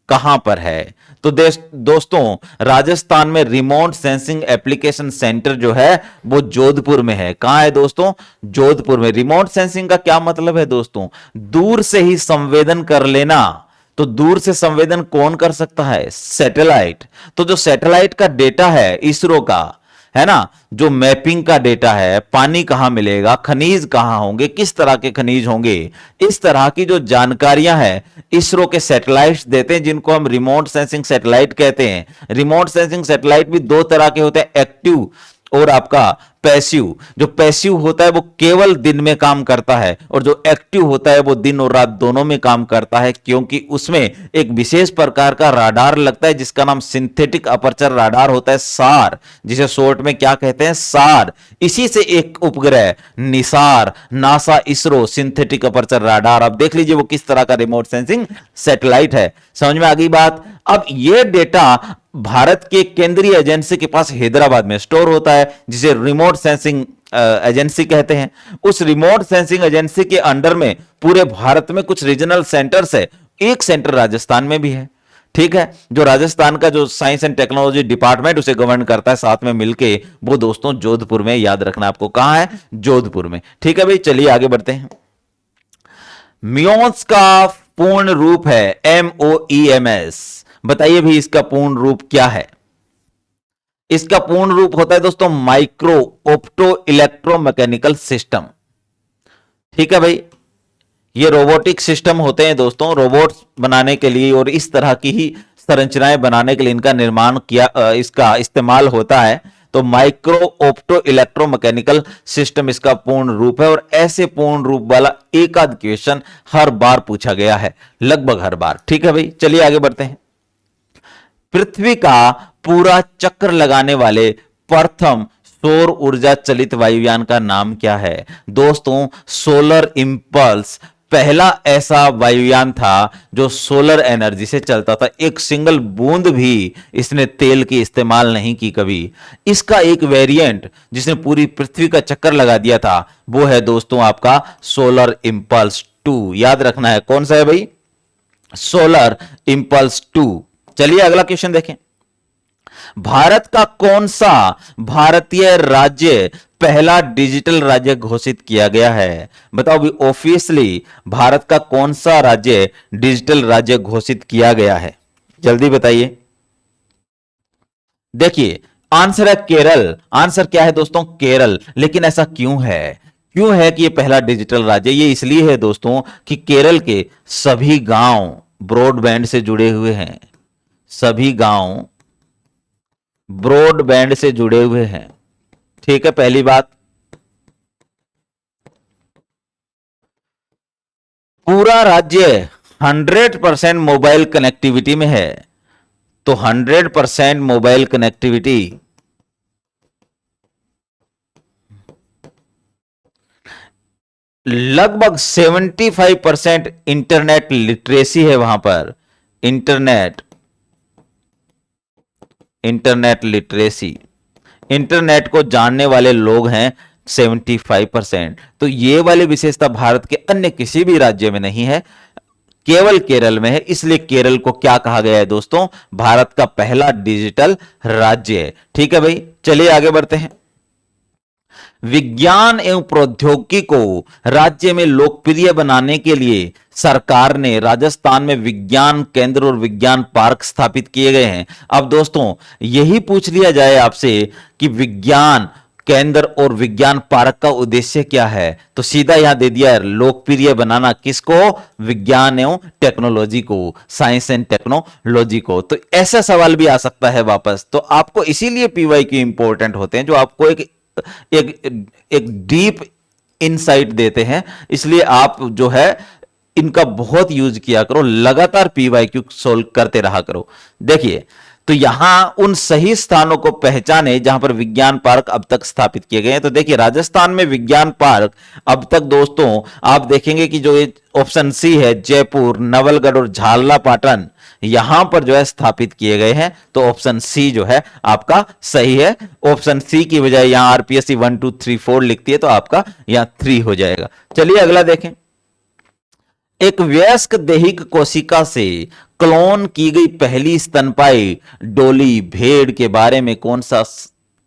[SPEAKER 1] कहां पर है? तो दोस्तों, राजस्थान में रिमोट सेंसिंग एप्लीकेशन सेंटर जो है वो जोधपुर में है। कहां है दोस्तों? जोधपुर में। रिमोट सेंसिंग का क्या मतलब है दोस्तों? दूर से ही संवेदन कर लेना। तो दूर से संवेदन कौन कर सकता है? सैटेलाइट। तो जो सैटेलाइट का डेटा है इसरो का, है ना, जो मैपिंग का डेटा है, पानी कहां मिलेगा, खनिज कहां होंगे, किस तरह के खनिज होंगे, इस तरह की जो जानकारियां हैं इसरो के सैटेलाइट्स देते हैं, जिनको हम रिमोट सेंसिंग सैटेलाइट कहते हैं। रिमोट सेंसिंग सैटेलाइट भी दो तरह के होते हैं, एक्टिव और आपका पैसिव। जो पैसिव होता है वो केवल दिन में काम करता है, और जो एक्टिव होता है वो दिन और रात दोनों में काम करता है, क्योंकि उसमें एक विशेष प्रकार का राडार लगता है जिसका नाम सिंथेटिक अपर्चर राडार होता है, सार, जिसे शॉर्ट में क्या कहते हैं? सार। इसी से एक उपग्रह Nisar, NASA ISRO synthetic aperture radar, अब देख लीजिए वो किस तरह का रिमोट सेंसिंग सैटेलाइट है। समझ में आ गई बात? अब यह डेटा भारत के केंद्रीय एजेंसी के पास हैदराबाद में स्टोर होता है, जिसे रिमोट सेंसिंग एजेंसी कहते हैं। उस रिमोट सेंसिंग एजेंसी के अंडर में पूरे भारत में कुछ रीजनल सेंटर्स है, एक सेंटर राजस्थान में भी है। ठीक है, जो राजस्थान का जो साइंस एंड टेक्नोलॉजी डिपार्टमेंट उसे गवर्न करता है साथ में मिलके, वो दोस्तों जोधपुर में, याद रखना आपको, कहां है? जोधपुर में। ठीक है भाई, चलिए आगे बढ़ते हैं। म्योस का पूर्ण रूप है MOEMS। बताइए भी इसका पूर्ण रूप क्या है? इसका पूर्ण रूप होता है दोस्तों माइक्रो ऑप्टो इलेक्ट्रोमैकेनिकल सिस्टम। ठीक है भाई, ये रोबोटिक सिस्टम होते हैं दोस्तों, रोबोट्स बनाने के लिए और इस तरह की ही संरचनाएं बनाने के लिए इनका निर्माण किया, इसका इस्तेमाल होता है। तो माइक्रो ऑप्टो इलेक्ट्रोमैकेनिकल सिस्टम इसका पूर्ण रूप है, और ऐसे पूर्ण रूप वाला एक आध क्वेश्चन हर बार पूछा गया है, लगभग हर बार। ठीक है भाई, चलिए आगे बढ़ते हैं। पृथ्वी का पूरा चक्र लगाने वाले प्रथम सौर ऊर्जा चलित वायुयान का नाम क्या है? दोस्तों, सोलर इंपल्स पहला ऐसा वायुयान था जो सोलर एनर्जी से चलता था। एक सिंगल बूंद भी इसने तेल की इस्तेमाल नहीं की कभी। इसका एक वेरिएंट जिसने पूरी पृथ्वी का चक्कर लगा दिया था वो है दोस्तों आपका सोलर इंपल्स 2। याद रखना है, कौन सा है भाई? Solar impulse 2। चलिए अगला क्वेश्चन देखें। भारत का कौन सा भारतीय राज्य पहला डिजिटल राज्य घोषित किया गया है? बताओ भी, ऑफिशियली भारत का कौन सा राज्य डिजिटल राज्य घोषित किया गया है? जल्दी बताइए। देखिए, आंसर है केरल। आंसर क्या है दोस्तों? केरल। लेकिन ऐसा क्यों है? क्यों है कि यह पहला डिजिटल राज्य? ये इसलिए है दोस्तों कि केरल के सभी गांव ब्रॉडबैंड से जुड़े हुए हैं। सभी गांव ब्रॉडबैंड से जुड़े हुए हैं। ठीक है, पहली बात। पूरा राज्य 100% मोबाइल कनेक्टिविटी में है। तो 100% मोबाइल कनेक्टिविटी लगभग 75% इंटरनेट लिटरेसी है वहां पर। इंटरनेट लिटरेसी, इंटरनेट को जानने वाले लोग हैं 75%। तो ये वाली विशेषता भारत के अन्य किसी भी राज्य में नहीं है, केवल केरल में है। इसलिए केरल को क्या कहा गया है दोस्तों? भारत का पहला डिजिटल राज्य। ठीक है भाई, चलिए आगे बढ़ते हैं। विज्ञान एवं प्रौद्योगिकी को राज्य में लोकप्रिय बनाने के लिए सरकार ने राजस्थान में विज्ञान केंद्र और विज्ञान पार्क स्थापित किए गए हैं। अब दोस्तों, यही पूछ लिया जाए आपसे कि विज्ञान केंद्र और विज्ञान पार्क का उद्देश्य क्या है, तो सीधा यहां दे दिया है, लोकप्रिय बनाना। किसको? विज्ञान एवं टेक्नोलॉजी को, साइंस एंड टेक्नोलॉजी को। तो ऐसा सवाल भी आ सकता है वापस। तो आपको इसीलिए पीवाईक्यू इंपॉर्टेंट होते हैं, जो आपको एक डीप इनसाइट देते हैं। इसलिए आप जो है इनका बहुत यूज किया करो, लगातार पीवाईक्यू सोल्व करते रहा करो। देखिए, तो यहां उन सही स्थानों को पहचाने जहां पर विज्ञान पार्क अब तक स्थापित किए गए हैं। तो देखिए, राजस्थान में विज्ञान पार्क अब तक दोस्तों आप देखेंगे कि जो ऑप्शन सी है, जयपुर, नवलगढ़ और झालरापाटन, यहां पर जो है स्थापित किए गए हैं। तो ऑप्शन सी जो है आपका सही है। ऑप्शन सी की बजाय यहां आरपीएससी 1 2 3 4 लिखती है तो आपका यहां 3 हो जाएगा। चलिए अगला देखें। एक वयस्क दैहिक कोशिका से क्लोन की गई पहली स्तनपायी डोली भेड़ के बारे में कौन सा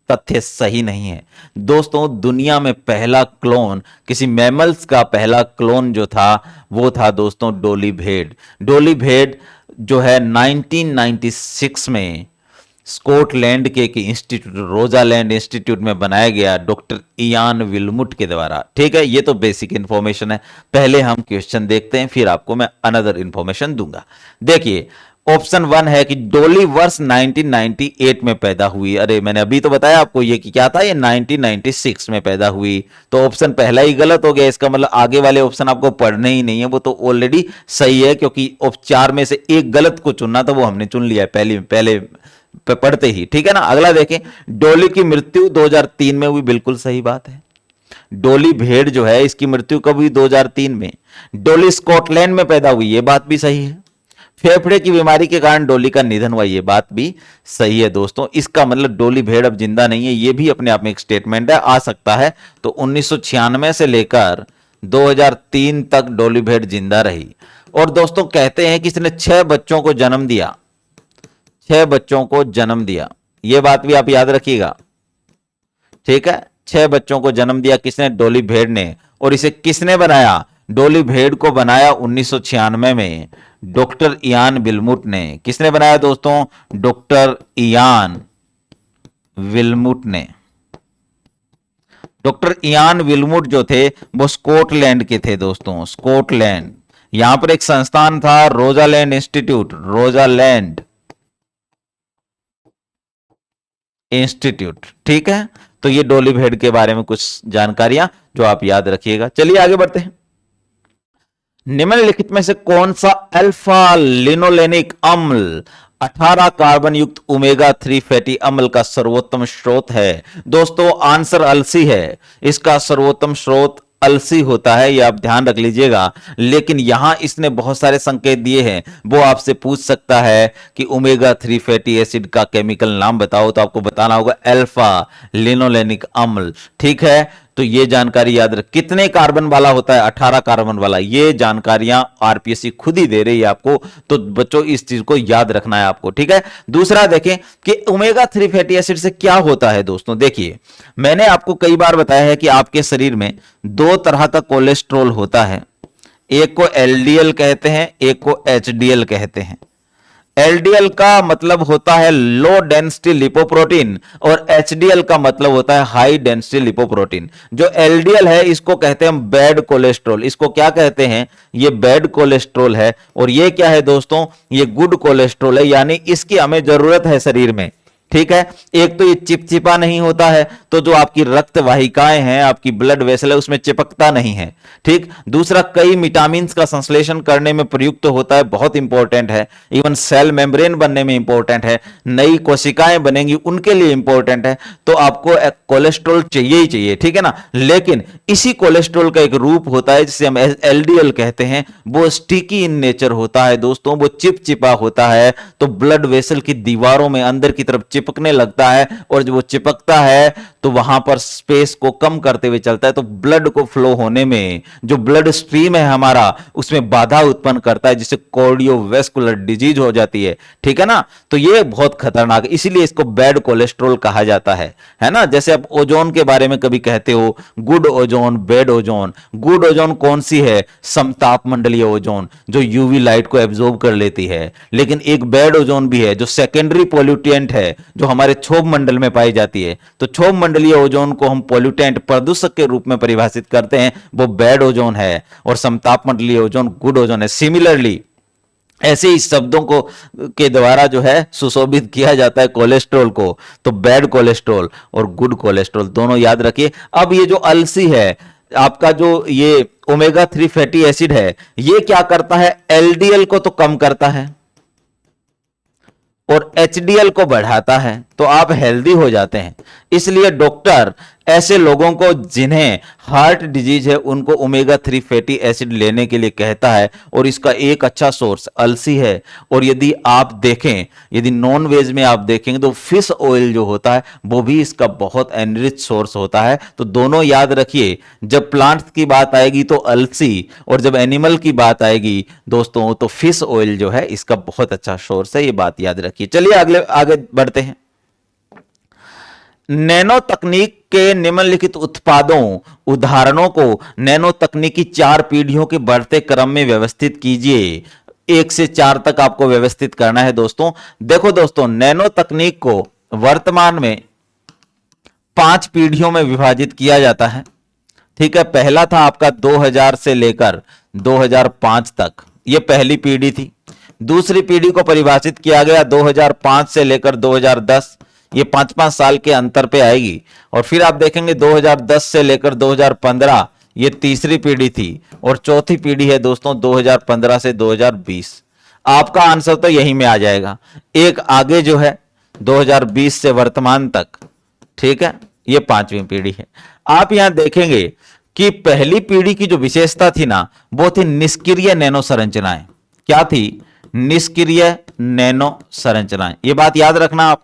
[SPEAKER 1] तथ्य सही नहीं है? दोस्तों, दुनिया में पहला क्लोन, किसी मैमल्स का पहला क्लोन जो था वो था दोस्तों डोली भेड़। डोली भेड़ जो है 1996 में स्कॉटलैंड के एक इंस्टीट्यूट, रोजालैंड इंस्टीट्यूट में बनाया गया डॉक्टर इयान विल्मुट के द्वारा। ठीक है, ये तो बेसिक इंफॉर्मेशन है। पहले हम क्वेश्चन देखते हैं, फिर आपको मैं अनदर इंफॉर्मेशन दूंगा। देखिए, ऑप्शन 1 है कि डोली वर्ष 1998 में पैदा हुई। अरे मैंने अभी तो बताया आपको ये कि क्या था, ये 1996 में पैदा हुई। तो ऑप्शन पहला ही गलत हो गया। इसका मतलब आगे वाले ऑप्शन आपको पढ़ने ही नहीं है, वो तो ऑलरेडी सही है, क्योंकि 4 में से एक गलत को चुनना था, वो हमने चुन लिया पहले पढ़ते ही। ठीक है ना। अगला देखें, डोली की मृत्यु 2003 में हुई। बिल्कुल सही बात है। डोली भेड़ जो है इसकी मृत्यु कब हुई? 2003 में। डोली स्कॉटलैंड में पैदा हुई, ये बात भी सही है। फेफड़े की बीमारी के कारण डोली का निधन हुआ, ये बात भी सही है दोस्तों। इसका मतलब डोली भेड़ अब जिंदा नहीं है, ये भी अपने आप में एक स्टेटमेंट है, आ सकता है। तो 1996 से लेकर 2003 तक डोली भेड़ जिंदा रही। और दोस्तों कहते हैं कि इसने 6 बच्चों को जन्म दिया, 6 बच्चों को जन्म दिया। यह बात भी आप याद रखिएगा। ठीक है, 6 बच्चों को जन्म दिया किसने? डोली भेड़ ने। और इसे किसने बनाया? डोली भेड़ को बनाया 1996 में डॉक्टर इयान विल्मुट ने। किसने बनाया दोस्तों? डॉक्टर इयान विल्मुट ने। डॉक्टर इयान विल्मुट जो थे वो स्कॉटलैंड के थे दोस्तों, स्कॉटलैंड। यहां पर एक संस्थान था रोजालैंड इंस्टीट्यूट, रोजालैंड इंस्टीट्यूट। ठीक है, तो ये डोली भेड़ के बारे में कुछ जानकारियां जो आप याद रखिएगा। चलिए आगे बढ़ते हैं। निम्नलिखित में से कौन सा अल्फा लिनोलेनिक अम्ल 18 कार्बन युक्त ओमेगा 3 फैटी अम्ल का सर्वोत्तम स्रोत है? दोस्तों आंसर अलसी है। इसका सर्वोत्तम स्रोत अलसी होता है, ये आप ध्यान रख लीजिएगा। लेकिन यहां इसने बहुत सारे संकेत दिए हैं। वो आपसे पूछ सकता है कि ओमेगा 3 फैटी एसिड का केमिकल नाम बताओ, तो आपको बताना होगा अल्फा लिनोलेनिक अम्ल। ठीक है, तो ये जानकारी याद रख। कितने कार्बन वाला होता है? 18 कार्बन वाला। ये जानकारियां आरपीएससी खुद ही दे रही है आपको, तो बच्चों इस चीज को याद रखना है आपको। ठीक है, दूसरा देखें कि ओमेगा 3 फैटी एसिड से क्या होता है दोस्तों। देखिए, मैंने आपको कई बार बताया है कि आपके शरीर में 2 तरह का कोलेस्ट्रॉल होता है। एक को एलडीएल कहते हैं, एक को एचडीएल कहते हैं। एलडीएल का मतलब होता है लो डेंसिटी लिपोप्रोटीन और एचडीएल का मतलब होता है हाई डेंसिटी लिपोप्रोटीन। जो एलडीएल है इसको कहते हैं बैड कोलेस्ट्रॉल। इसको क्या कहते हैं? ये बैड कोलेस्ट्रॉल है। और ये क्या है दोस्तों? ये गुड कोलेस्ट्रॉल है, यानी इसकी हमें जरूरत है शरीर में। ठीक है, एक तो ये चिपचिपा नहीं होता है, तो जो आपकी रक्त वाहिकाएं हैं, आपकी ब्लड वेसल है, उसमें चिपकता नहीं है। ठीक, दूसरा कई विटामिन का संश्लेषण करने में प्रयुक्त होता है, बहुत इंपॉर्टेंट है। इवन सेल मेम्ब्रेन बनने में इंपॉर्टेंट है, नई कोशिकाएं बनेंगी उनके लिए इंपॉर्टेंट है। तो आपको कोलेस्ट्रॉल चाहिए ही चाहिए। ठीक है ना। लेकिन इसी कोलेस्ट्रॉल का एक रूप होता है जिसे हम एलडीएल कहते हैं, वो स्टिकी इन नेचर होता है दोस्तों, वो चिपचिपा होता है। तो ब्लड वेसल की दीवारों में अंदर की तरफ चिपकने लगता है, और जब वो चिपकता है तो वहां पर स्पेस को कम करते हुए चलता है। तो ब्लड को फ्लो होने में, जो ब्लड स्ट्रीम है हमारा, उसमें बाधा उत्पन्न करता है, जिससे कार्डियोवैस्कुलर डिजीज हो जाती है। ठीक है ना। तो ये बहुत खतरनाक है, इसीलिए इसको बैड कोलेस्ट्रॉल कहा जाता है ना। जैसे आप ओजोन के बारे में कभी कहते हो, good ozone, bad ozone. Good ozone कौन सी है? समताप मंडलीय ओजोन, जो यूवी लाइट को एब्जॉर्ब कर लेती है। लेकिन एक बैड ओजोन भी है जो सेकेंडरी पोल्यूटेंट है, जो हमारे क्षोभ मंडल में पाई जाती है। तो क्षोभ मंडलीय ओजोन को हम पोल्यूटेंट, प्रदूषक के रूप में परिभाषित करते हैं, वो बैड ओजोन है। और समताप मंडलीय ओजोन गुड ओजोन है। सिमिलरली ऐसे ही शब्दों को के द्वारा जो है सुशोभित किया जाता है कोलेस्ट्रॉल को। तो बैड कोलेस्ट्रॉल और गुड कोलेस्ट्रॉल दोनों याद रखिए। अब ये जो अलसी है आपका, जो ये ओमेगा 3 फैटी एसिड है, ये क्या करता है? एलडीएल को तो कम करता है और एचडीएल को बढ़ाता है, तो आप हेल्दी हो जाते हैं। इसलिए डॉक्टर ऐसे लोगों को जिन्हें हार्ट डिजीज है उनको ओमेगा 3 फैटी एसिड लेने के लिए कहता है, और इसका एक अच्छा सोर्स अलसी है। और यदि आप देखें, यदि नॉन वेज में आप देखेंगे तो फिश ऑयल जो होता है वो भी इसका बहुत एनरिच सोर्स होता है। तो दोनों याद रखिए, जब प्लांट की बात आएगी तो अलसी, और जब एनिमल की बात आएगी दोस्तों तो फिश ऑयल जो है इसका बहुत अच्छा सोर्स है, ये बात याद रखिए। चलिए आगे बढ़ते हैं। नैनो तकनीक के निम्नलिखित उत्पादों उदाहरणों को नैनो तकनीक की 4 पीढ़ियों के बढ़ते क्रम में व्यवस्थित कीजिए। 1 से 4 तक आपको व्यवस्थित करना है दोस्तों। देखो दोस्तों, नैनो तकनीक को वर्तमान में 5 पीढ़ियों में विभाजित किया जाता है। ठीक है, पहला था आपका 2000 से लेकर 2005 तक, यह पहली पीढ़ी थी। दूसरी पीढ़ी को परिभाषित किया गया 2005 से लेकर 2010, ये 5-5 साल के अंतर पे आएगी। और फिर आप देखेंगे 2010 से लेकर 2015, ये तीसरी पीढ़ी थी। और चौथी पीढ़ी है दोस्तों 2015 से 2020। आपका आंसर तो यही में आ जाएगा। एक आगे जो है 2020 से वर्तमान तक, ठीक है, ये 5वीं पीढ़ी है। आप यहां देखेंगे कि पहली पीढ़ी की जो विशेषता थी ना, वो थी निष्क्रिय नैनो संरचनाएं। क्या थी? निष्क्रिय नैनो संरचनाएं। ये बात याद रखना आप।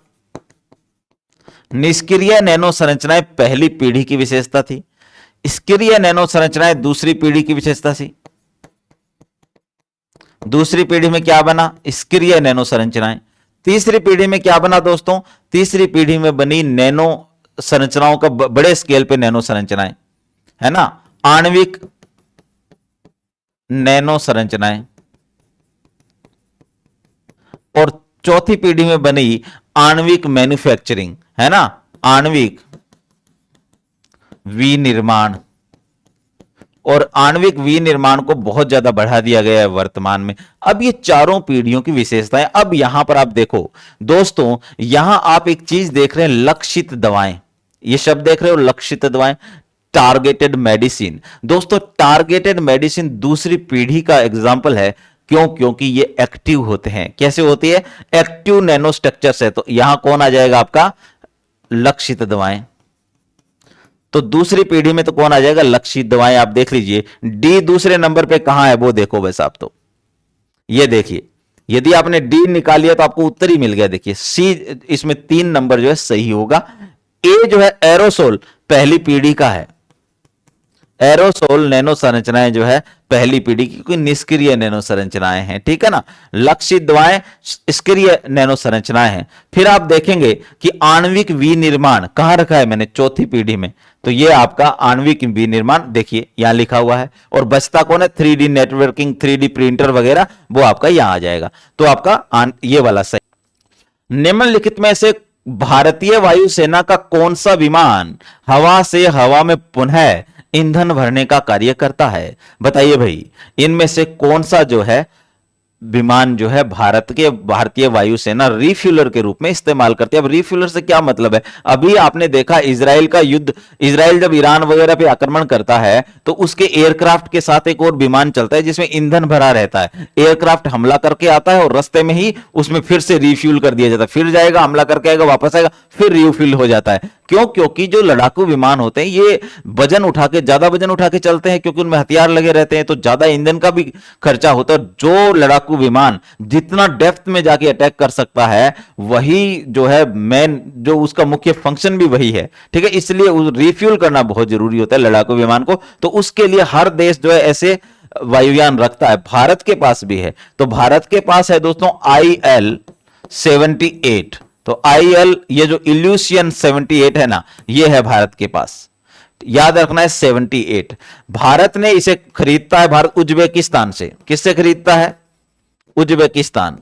[SPEAKER 1] निष्क्रिय नैनो संरचनाएं पहली पीढ़ी की विशेषता थी, सक्रिय नैनो संरचनाएं दूसरी पीढ़ी की विशेषता थी। दूसरी पीढ़ी में क्या बना? सक्रिय नैनो संरचनाएं। तीसरी पीढ़ी में क्या बना दोस्तों? तीसरी पीढ़ी में बनी नैनो संरचनाओं का बड़े स्केल पे नैनो संरचनाएं, है ना, आणविक नैनो संरचनाएं। और चौथी पीढ़ी में बनी आणविक मैन्युफैक्चरिंग, है ना, आणविक विनिर्माण। और आणविक विनिर्माण को बहुत ज्यादा बढ़ा दिया गया है वर्तमान में। अब ये चारों पीढ़ियों की विशेषताएं। अब यहां पर आप देखो दोस्तों, यहां आप एक चीज देख रहे हैं, लक्षित दवाएं। ये शब्द देख रहे हो, लक्षित दवाएं, टारगेटेड मेडिसिन। दोस्तों टारगेटेड मेडिसिन दूसरी पीढ़ी का एग्जाम्पल है। क्यों? क्योंकि ये एक्टिव होते हैं। कैसे होती है? एक्टिव नैनो स्ट्रक्चर से। तो यहां कौन आ जाएगा आपका? लक्षित दवाएं। तो दूसरी पीढ़ी में तो कौन आ जाएगा? लक्षित दवाएं। आप देख लीजिए डी दूसरे नंबर पे कहां है वो देखो बस आप। तो ये देखिए, यदि आपने डी निकाल लिया तो आपको उत्तर ही मिल गया। देखिए सी, इसमें 3 नंबर जो है सही होगा। ए जो है एरोसोल, पहली पीढ़ी का है। एरोसोल नैनो संरचनाएं जो है पहली पीढ़ी की, क्योंकि निष्क्रिय नैनो संरचनाएं हैं, ठीक है ना। लक्षित दवाएं सक्रिय नैनो संरचनाएं हैं। फिर आप देखेंगे कि आणविक विनिर्माण कहां रखा है मैंने? चौथी पीढ़ी में। तो ये आपका आणविक विनिर्माण देखिए यहां लिखा हुआ है। और बचता कौन है? 3D नेटवर्किंग, 3D प्रिंटर वगैरह, वो आपका यहां आ जाएगा। तो आपका ये वाला सही। निम्नलिखित में से भारतीय वायुसेना का कौन सा विमान हवा से हवा में पुनः ईंधन भरने का कार्य करता है? बताइए भाई, इनमें से कौन सा जो है विमान जो है भारतीय वायुसेना रिफ्यूलर के रूप में इस्तेमाल करती है? अब रिफ्यूलर से क्या मतलब है? अभी आपने देखा इजराइल का युद्ध, इजराइल जब ईरान वगैरह पे आक्रमण करता है तो उसके एयरक्राफ्ट के साथ एक और विमान चलता है जिसमें ईंधन भरा रहता है। एयरक्राफ्ट हमला करके आता है और रास्ते में ही उसमें फिर से रिफ्यूल कर दिया जाता है। फिर जाएगा, हमला करके आएगा, वापस आएगा, फिर रिफ्यूल हो जाता है। क्यों? क्योंकि जो लड़ाकू विमान होते हैं ये वजन उठा के, ज्यादा वजन उठा के चलते हैं, क्योंकि उनमें हथियार लगे रहते हैं, तो ज्यादा ईंधन का भी खर्चा होता है। जो लड़ाकू विमान जितना डेप्थ में जाके अटैक कर सकता है, वही जो है मेन, जो उसका मुख्य फंक्शन भी वही है, ठीक है। इसलिए रिफ्यूल करना बहुत जरूरी होता है लड़ाकू विमान को। तो उसके लिए हर देश जो है ऐसे वायुयान रखता है। भारत के पास भी है। तो भारत के पास है दोस्तों IL-78। तो IL, ये जो इल्यूशियन 78 है ना, ये है भारत के पास। याद रखना है 78। भारत ने इसे खरीदता है, भारत उज्बेकिस्तान से। किससे खरीदता है? उज्बेकिस्तान।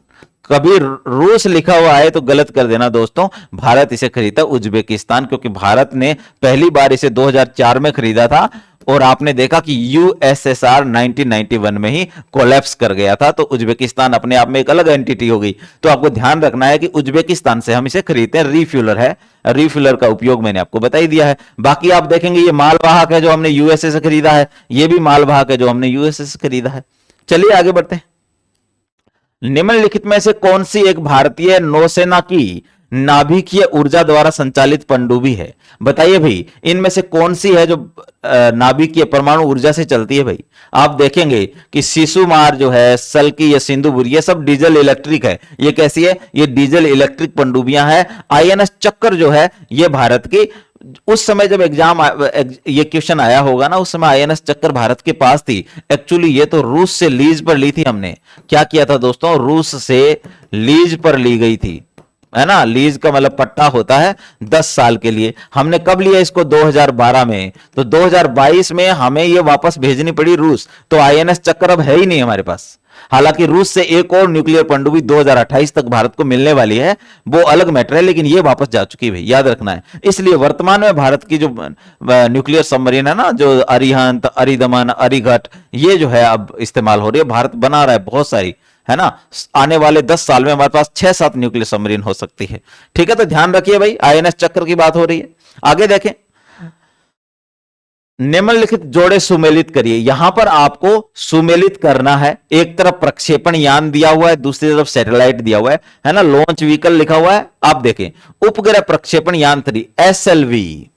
[SPEAKER 1] कभी रूस लिखा हुआ है तो गलत कर देना दोस्तों, भारत इसे खरीदा उज्बेकिस्तान, क्योंकि भारत ने पहली बार इसे 2004 में खरीदा था। और आपने देखा कि USSR 1991 में ही कोलैप्स कर गया था। तो उज्बेकिस्तान अपने आप में एक अलग एंटिटी हो गई। तो आपको ध्यान रखना है कि उज्बेकिस्तान से हम इसे खरीदते हैं। रिफ्यूलर है, रिफ्यूलर का उपयोग मैंने आपको बता ही दिया है। बाकी आप देखेंगे ये मालवाहक है जो हमने USA से खरीदा है, ये भी मालवाहक है जो हमने USA से खरीदा है। चलिए आगे बढ़ते हैं। निम्नलिखित में से कौन सी एक भारतीय नौसेना की नाभिकीय ऊर्जा द्वारा संचालित पनडुब्बी है। बताइए भाई, इनमें से कौन सी है जो नाभिकीय परमाणु ऊर्जा से चलती है भाई? आप देखेंगे कि शिशुमार जो है, सल्की या सिंधुबुर, ये सब डीजल इलेक्ट्रिक है। ये कैसी है? ये डीजल इलेक्ट्रिक पनडुब्बियां हैं। आईएनएस चक्र जो है ये भारत की, उस समय जब ये क्वेश्चन आया होगा ना, उस समय आईएनएस चक्कर भारत के पास थी। एक्चुअली ये तो रूस से लीज पर ली थी हमने। क्या किया था दोस्तों? रूस से लीज पर ली गई थी, है ना। लीज का मतलब पट्टा होता है 10 साल के लिए। हमने कब लिया इसको? 2012 में। तो 2022 में हमें ये वापस भेजनी पड़ी रूस। तो आईएनएस चक्कर अब है ही नहीं हमारे पास। हालांकि रूस से एक और न्यूक्लियर पनडुब्बी 2028 तक भारत को मिलने वाली है, वो अलग मैटर है, लेकिन ये वापस जा चुकी है, याद रखना है। इसलिए वर्तमान में भारत की जो न्यूक्लियर सबमरीन है ना, जो अरिहंत, अरिदमन, अरिघट, ये जो है अब इस्तेमाल हो रही है। भारत बना रहा है बहुत सारी, है ना। आने वाले 10 साल में हमारे पास 6-7 न्यूक्लियर सबमरीन हो सकती है। ठीक है, तो ध्यान रखिए भाई, आईएनएस चक्र की बात हो रही है। आगे देखें, निम्नलिखित जोड़े सुमेलित करिए। यहां पर आपको सुमेलित करना है। एक तरफ प्रक्षेपण यान दिया हुआ है, दूसरी तरफ सैटेलाइट दिया हुआ है ना। लॉन्च व्हीकल लिखा हुआ है। आप देखें, उपग्रह प्रक्षेपण यान 3 एसएलवी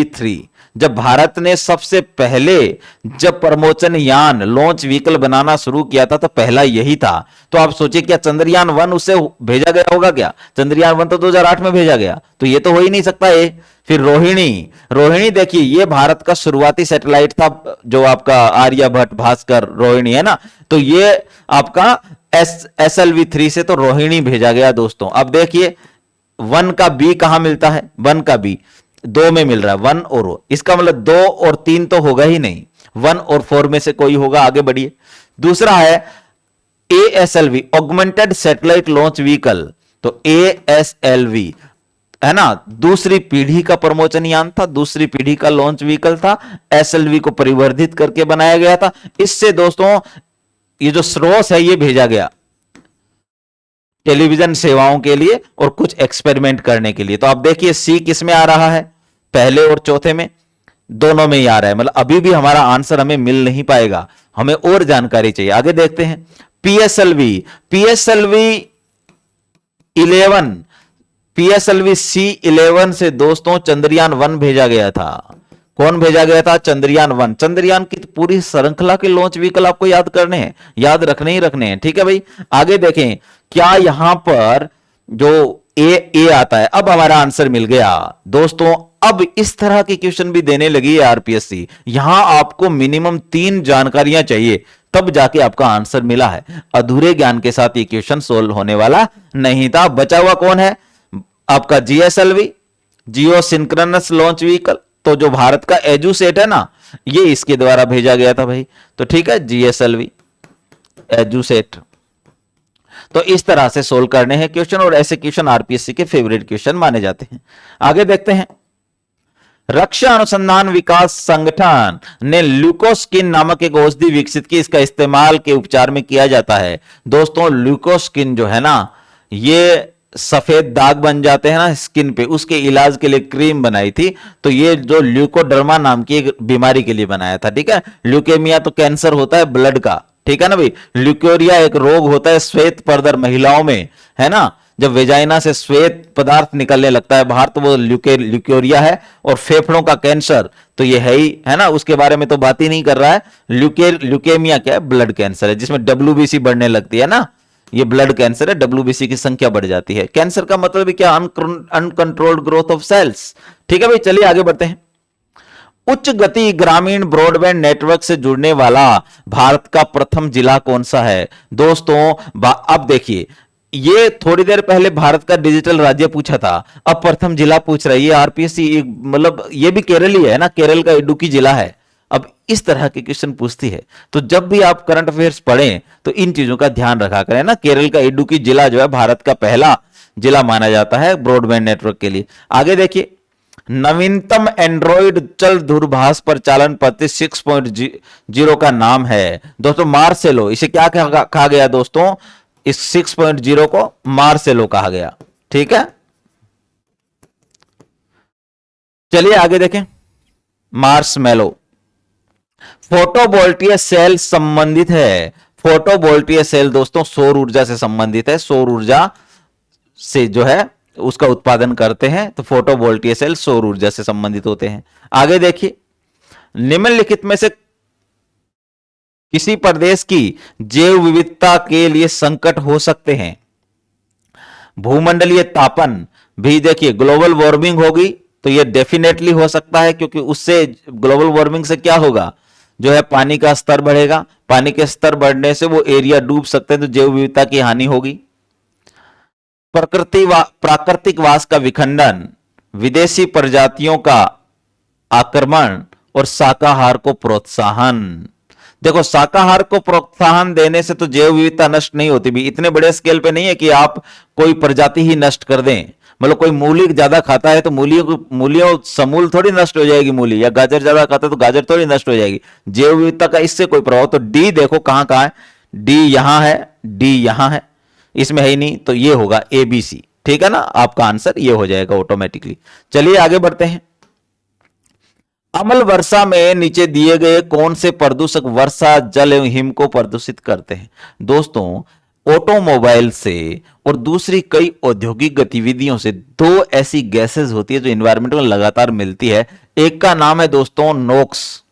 [SPEAKER 1] 3, जब भारत ने सबसे पहले जब परमोचन यान लॉन्च व्हीकल बनाना शुरू किया था, तो पहला यही था। तो आप सोचिए, क्या चंद्रयान 1 उससे भेजा गया होगा? क्या चंद्रयान 1 तो 2008 में भेजा गया, तो ये तो हो ही नहीं सकता ये। फिर रोहिणी देखिए, ये भारत का शुरुआती सैटेलाइट था, जो आपका आर्यभट्ट, भास्कर, रोहिणी, है ना। तो ये आपका एसएलवी 3 से तो रोहिणी भेजा गया दोस्तों। अब देखिए, 1 का बी कहां मिलता है? 1 का बी 2 में मिल रहा है, 1 और 2। इसका मतलब 2 और 3 तो होगा ही नहीं, 1 और 4 में से कोई होगा। आगे बढ़िए। दूसरा है ASLV, augmented satellite launch vehicle. तो एएसएलवी, है ना, दूसरी पीढ़ी का प्रमोचन यान था, दूसरी पीढ़ी का लॉन्च व्हीकल था। एसएलवी को परिवर्धित करके बनाया गया था। इससे दोस्तों ये जो स्रोत है, ये भेजा गया टेलीविजन सेवाओं के लिए और कुछ एक्सपेरिमेंट करने के लिए। तो आप देखिए, सी किस में आ रहा है? पहले और चौथे में, दोनों में ही आ रहा है। मतलब अभी भी हमारा आंसर हमें मिल नहीं पाएगा, हमें और जानकारी चाहिए। आगे देखते हैं। पीएसएलवी 11, पीएसएलवी C11 से दोस्तों चंद्रयान 1 भेजा गया था। कौन भेजा गया था? चंद्रयान 1। चंद्रयान की पूरी श्रृंखला के लॉन्च व्हीकल आपको याद करने हैं, याद रखने ही रखने हैं। ठीक है भाई, आगे देखें। क्या यहां पर जो ए आता है, अब हमारा आंसर मिल गया दोस्तों। अब इस तरह के क्वेश्चन भी देने लगी है आरपीएससी। यहां आपको मिनिमम 3 जानकारियां चाहिए, तब जाके आपका आंसर मिला है। अधूरे ज्ञान के साथ ये क्वेश्चन सोल्व होने वाला नहीं था। बचा हुआ कौन है? आपका जीएसएलवी, जियो सिंक्रोनस लॉन्च व्हीकल। तो जो भारत का एजुसेट है ना, ये इसके द्वारा भेजा गया था भाई। तो ठीक है, जीएसएलवी, एजुसेट। तो इस तरह से सोल्व करने हैं क्वेश्चन, और ऐसे क्वेश्चन आरपीएससी के फेवरेट क्वेश्चन माने जाते हैं। आगे देखते हैं। रक्षा अनुसंधान विकास संगठन ने ल्यूकोस्किन नामक एक औषधि विकसित की। इसका इस्तेमाल के उपचार में किया जाता है। दोस्तों ल्यूकोस्किन जो है ना, ये सफेद दाग बन जाते हैं ना स्किन पे, उसके इलाज के लिए क्रीम बनाई थी। तो ये जो ल्यूकोडर्मा नाम की एक बीमारी के लिए बनाया था। ठीक है, ल्यूकेमिया तो कैंसर होता है ब्लड का, ठीक है ना भाई। ल्यूकोरिया एक रोग होता है श्वेत पर्दर महिलाओं में, है ना। जब वेजाइना से श्वेत पदार्थ निकलने लगता है बाहर, तो वो ल्यूकोरिया है। और फेफड़ों का कैंसर तो ये है ही, है ना, उसके बारे में तो बात ही नहीं कर रहा है। ल्यूकेमिया क्या है? ब्लड कैंसर है, जिसमें डब्ल्यूबीसी बढ़ने लगती है ना, ये ब्लड कैंसर है। डब्ल्यूबीसी की संख्या बढ़ जाती है। कैंसर का मतलब क्या? Uncontrolled growth of cells. ठीक है भाई, चलिए आगे बढ़ते हैं। उच्च गति ग्रामीण ब्रॉडबैंड नेटवर्क से जुड़ने वाला भारत का प्रथम जिला कौन सा है? दोस्तों अब देखिए, ये थोड़ी देर पहले भारत का डिजिटल राज्य पूछा था, अब प्रथम जिला पूछ रही है आरपीएससी। मतलब ये भी केरल ही है ना, केरल का इडुक्की जिला है। अब इस तरह के क्वेश्चन पूछती है, तो जब भी आप करंट अफेयर्स पढ़ें तो इन चीजों का ध्यान रखा करें ना। केरल का इडुक्की जिला जो है भारत का पहला जिला माना जाता है ब्रॉडबैंड नेटवर्क के लिए। आगे देखिए, नवीनतम एंड्रॉइड चल दूरभाष प्रचालन पद्धति 6.0 का नाम है दोस्तों मार्सेलो। इसे क्या कहा गया दोस्तों? इस 6.0 को मार्सेलो कहा गया। ठीक है, चलिए आगे देखें। मार्शमैलो फोटोवोल्टीय सेल संबंधित है। फोटोवोल्टीय सेल दोस्तों सौर ऊर्जा से संबंधित है। सौर ऊर्जा से जो है उसका उत्पादन करते हैं। तो फोटोवोल्टिक सेल सौर ऊर्जा से संबंधित होते हैं। आगे देखिए, निम्नलिखित में से किसी प्रदेश की जैव विविधता के लिए संकट हो सकते हैं? भूमंडलीय तापन भी देखिए, ग्लोबल वार्मिंग होगी तो ये डेफिनेटली हो सकता है, क्योंकि उससे ग्लोबल वार्मिंग से क्या होगा, जो है पानी का स्तर बढ़ेगा। पानी के स्तर बढ़ने से वो एरिया डूब सकते हैं, तो जैव विविधता की हानि होगी। प्राकृतिक वास का विखंडन, विदेशी प्रजातियों का आक्रमण और शाकाहार को प्रोत्साहन। देखो, शाकाहार को प्रोत्साहन देने से तो जैव विविधता नष्ट नहीं होती भी, इतने बड़े स्केल पे नहीं है कि आप कोई प्रजाति ही नष्ट कर दें। मतलब कोई मूली ज्यादा खाता है तो मूलियों समूल थोड़ी नष्ट हो जाएगी मूली, या गाजर ज्यादा खाता है तो गाजर थोड़ी नष्ट हो जाएगी। जैव विविधता का इससे कोई प्रभाव, तो डी देखो कहां कहां है, डी यहां है, डी यहां है, इसमें है ही नहीं, तो ये होगा ABC। ठीक है ना, आपका आंसर ये हो जाएगा ऑटोमेटिकली। चलिए आगे बढ़ते हैं। अम्ल वर्षा में नीचे दिए गए कौन से प्रदूषक वर्षा जल एवं हिम को प्रदूषित करते हैं? दोस्तों, ऑटोमोबाइल से और दूसरी कई औद्योगिक गतिविधियों से दो ऐसी गैसेस होती है जो एनवायरनमेंट में लगातार मिलती है। एक का नाम है दोस्तों नोक्स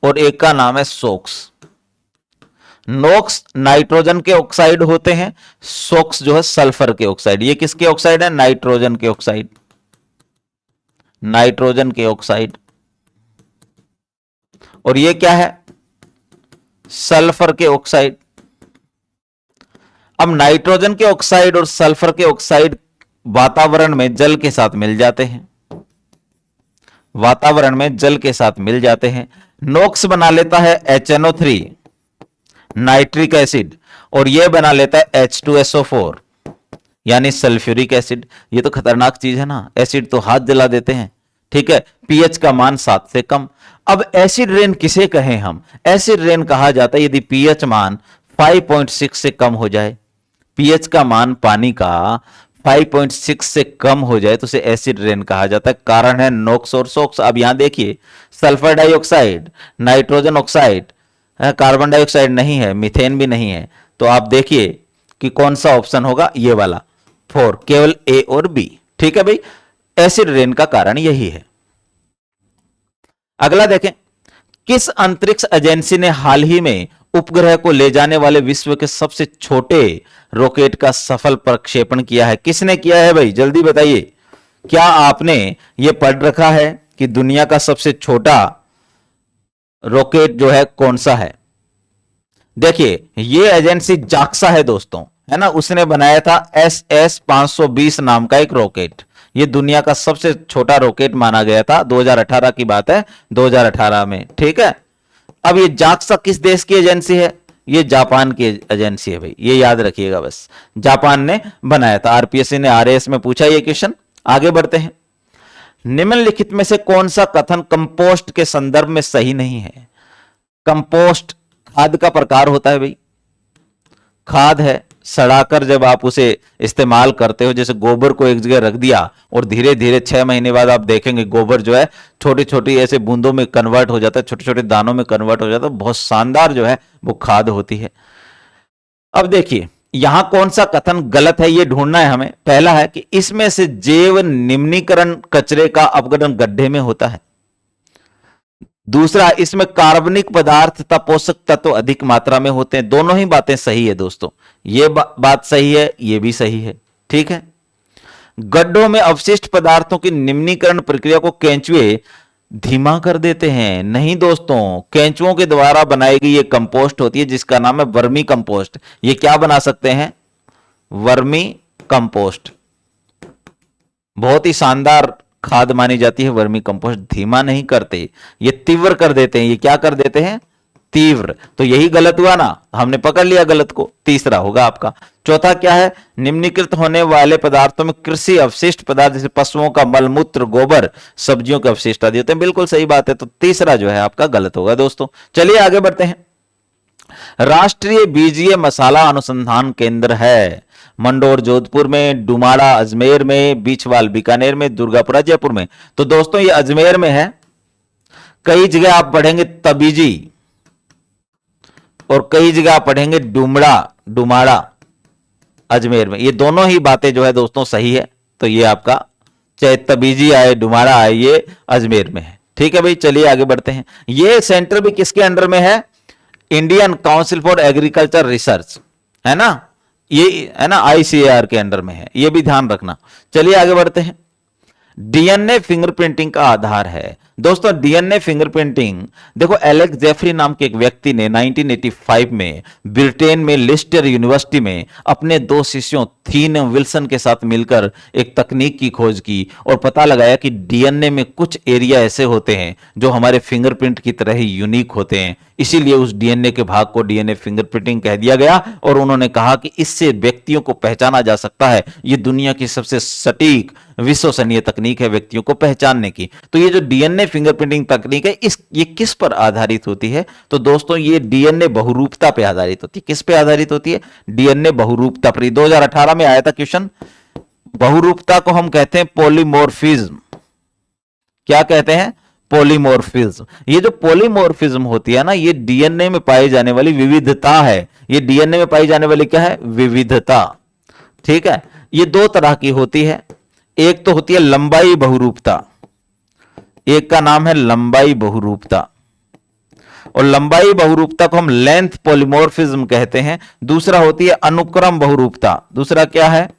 [SPEAKER 1] और एक का नाम है सोक्स। नोक्स नाइट्रोजन के ऑक्साइड होते हैं, सोक्स जो है सल्फर के ऑक्साइड। ये किसके ऑक्साइड है? नाइट्रोजन के ऑक्साइड, नाइट्रोजन के ऑक्साइड। और ये क्या है? सल्फर के ऑक्साइड। अब नाइट्रोजन के ऑक्साइड और सल्फर के ऑक्साइड वातावरण में जल के साथ मिल जाते हैं, वातावरण में जल के साथ मिल जाते हैं। नोक्स बना लेता है HNO3 नाइट्रिक एसिड, और यह बना लेता है H2SO4 यानी सल्फ्यूरिक एसिड। ये तो खतरनाक चीज है ना, एसिड तो हाथ जला देते हैं। ठीक है, पीएच का मान 7 से कम। अब एसिड रेन किसे कहें हम? एसिड रेन कहा जाता है यदि पीएच मान 5.6 से कम हो जाए। पीएच का मान पानी का 5.6 से कम हो जाए तो उसे एसिड रेन कहा जाता है। कारण है नोक्स और सोक्स। अब यहां देखिए, sulphur dioxide, nitrogen oxide, carbon dioxide नहीं है, मीथेन भी नहीं है, तो आप देखिए कि कौन सा ऑप्शन होगा, ये वाला 4, केवल A और B। ठीक है भाई, एसिड रेन का कारण यही है। अगला देखें, किस अंतरिक्ष एजेंसी ने हाल ही में उपग्रह को ले जाने वाले विश्व के सबसे छोटे रॉकेट का सफल प्रक्षेपण किया है? किसने किया है भाई, जल्दी बताइए। क्या आपने यह पढ़ रखा है कि दुनिया का सबसे छोटा रॉकेट जो है कौन सा है? देखिए, यह एजेंसी जाक्सा है दोस्तों, है ना। उसने बनाया था SS-520 नाम का एक रॉकेट। ये दुनिया का सबसे छोटा रॉकेट माना गया था। 2018 की बात है, 2018 में। ठीक है, अब ये जाक्सा किस देश की एजेंसी है? ये जापान की एजेंसी है भाई, ये याद रखिएगा बस। जापान ने बनाया था। RPSC ने RAS में पूछा ये क्वेश्चन। आगे बढ़ते हैं। निम्नलिखित में से कौन सा कथन कंपोस्ट के संदर्भ में सही नहीं है? कंपोस्ट खाद का प्रकार होता है भाई, खाद है। सड़ाकर जब आप उसे इस्तेमाल करते हो, जैसे गोबर को एक जगह रख दिया और धीरे धीरे 6 महीने बाद आप देखेंगे गोबर जो है छोटी छोटी ऐसे बूंदों में कन्वर्ट हो जाता है, छोटे छोटे दानों में कन्वर्ट हो जाता है। बहुत शानदार जो है वो खाद होती है। अब देखिए, यहां कौन सा कथन गलत है ये ढूंढना है हमें। पहला है कि इसमें से जैव निम्नीकरण कचरे का अपघटन गड्ढे में होता है। दूसरा, इसमें कार्बनिक पदार्थ तथा पोषक तत्व अधिक मात्रा में होते हैं। दोनों ही बातें सही है दोस्तों, ये बात सही है, ये भी सही है। ठीक है, गड्ढों में अवशिष्ट पदार्थों की निम्नीकरण प्रक्रिया को केंचुए धीमा कर देते हैं। नहीं दोस्तों, केंचुओं के द्वारा बनाई गई ये कंपोस्ट होती है जिसका नाम है वर्मी कंपोस्ट। ये क्या बना सकते हैं? Vermi compost. बहुत ही शानदार खाद मानी जाती है वर्मी कंपोस्ट। धीमा नहीं करते, ये तीव्र कर देते हैं। ये क्या कर देते हैं? तीव्र। तो यही गलत हुआ ना, हमने पकड़ लिया गलत को। तीसरा होगा आपका। चौथा क्या है? निम्नीकृत होने वाले पदार्थों में कृषि अवशिष्ट पदार्थ जैसे पशुओं का मलमूत्र, गोबर, सब्जियों के अवशिष्ट आदि होते हैं। बिल्कुल सही बात है, तो तीसरा जो है आपका गलत होगा दोस्तों। चलिए आगे बढ़ते हैं। राष्ट्रीय बीजीय मसाला अनुसंधान केंद्र है मंडोर जोधपुर में, डुमाड़ा अजमेर में, बीचवाल बीकानेर में, दुर्गापुरा जयपुर में। तो दोस्तों ये अजमेर में है। कई जगह आप पढ़ेंगे तबीजी और कई जगह आप पढ़ेंगे डुमाड़ा। अजमेर में। ये दोनों ही बातें जो है दोस्तों सही है। तो ये आपका चाहे तबीजी आए डुमारा आए, ये अजमेर में है। ठीक है भाई, चलिए आगे बढ़ते हैं। ये सेंटर भी किसके अंडर में है? Indian council for agriculture research, है ना, ये है ना, आईसीएआर के अंडर में है, ये भी ध्यान रखना। चलिए आगे बढ़ते हैं। डीएनए फिंगरप्रिंटिंग का आधार है दोस्तों। डीएनए फिंगरप्रिंटिंग देखो, एलेक्स जेफरी नाम के एक व्यक्ति ने 1985 में ब्रिटेन में लिस्टर यूनिवर्सिटी में अपने दो शिष्यों थीन विल्सन के साथ मिलकर एक तकनीक की खोज की और पता लगाया कि डीएनए में कुछ एरिया ऐसे होते हैं जो हमारे फिंगरप्रिंट की तरह ही यूनिक होते हैं। इसीलिए उस डीएनए के भाग को डीएनए फिंगरप्रिंटिंग कह दिया गया और उन्होंने कहा कि इससे व्यक्तियों को पहचाना जा सकता है। ये दुनिया की सबसे सटीक विश्वसनीय तकनीक है व्यक्तियों को पहचानने की। तो ये जो डीएनए फिंगरप्रिंटिंग तकनीक है, ये किस पर आधारित होती है? तो दोस्तों ये डीएनए बहुरूपता पे आधारित होती है। किस पे आधारित होती है? डीएनए बहुरूपता पर। 2018 में आया था क्वेश्चन। बहुरूपता को हम कहते हैं पॉलीमॉर्फिज्म। क्या कहते हैं? पॉलीमॉर्फिज्म। ये जो पॉलीमॉर्फिज्म होती है ना, ये डीएनए में पाई जाने वाली विविधता है। ये डीएनए में पाई जाने वाली क्या है? विविधता। ठीक है, ये दो तरह की होती है। एक तो होती है लंबाई बहुरूपता, एक का नाम है लंबाई बहुरूपता, और लंबाई बहुरूपता को हम लेंथ पॉलीमॉर्फिज्म कहते हैं। दूसरा होती है अनुक्रम बहुरूपता। दूसरा क्या है?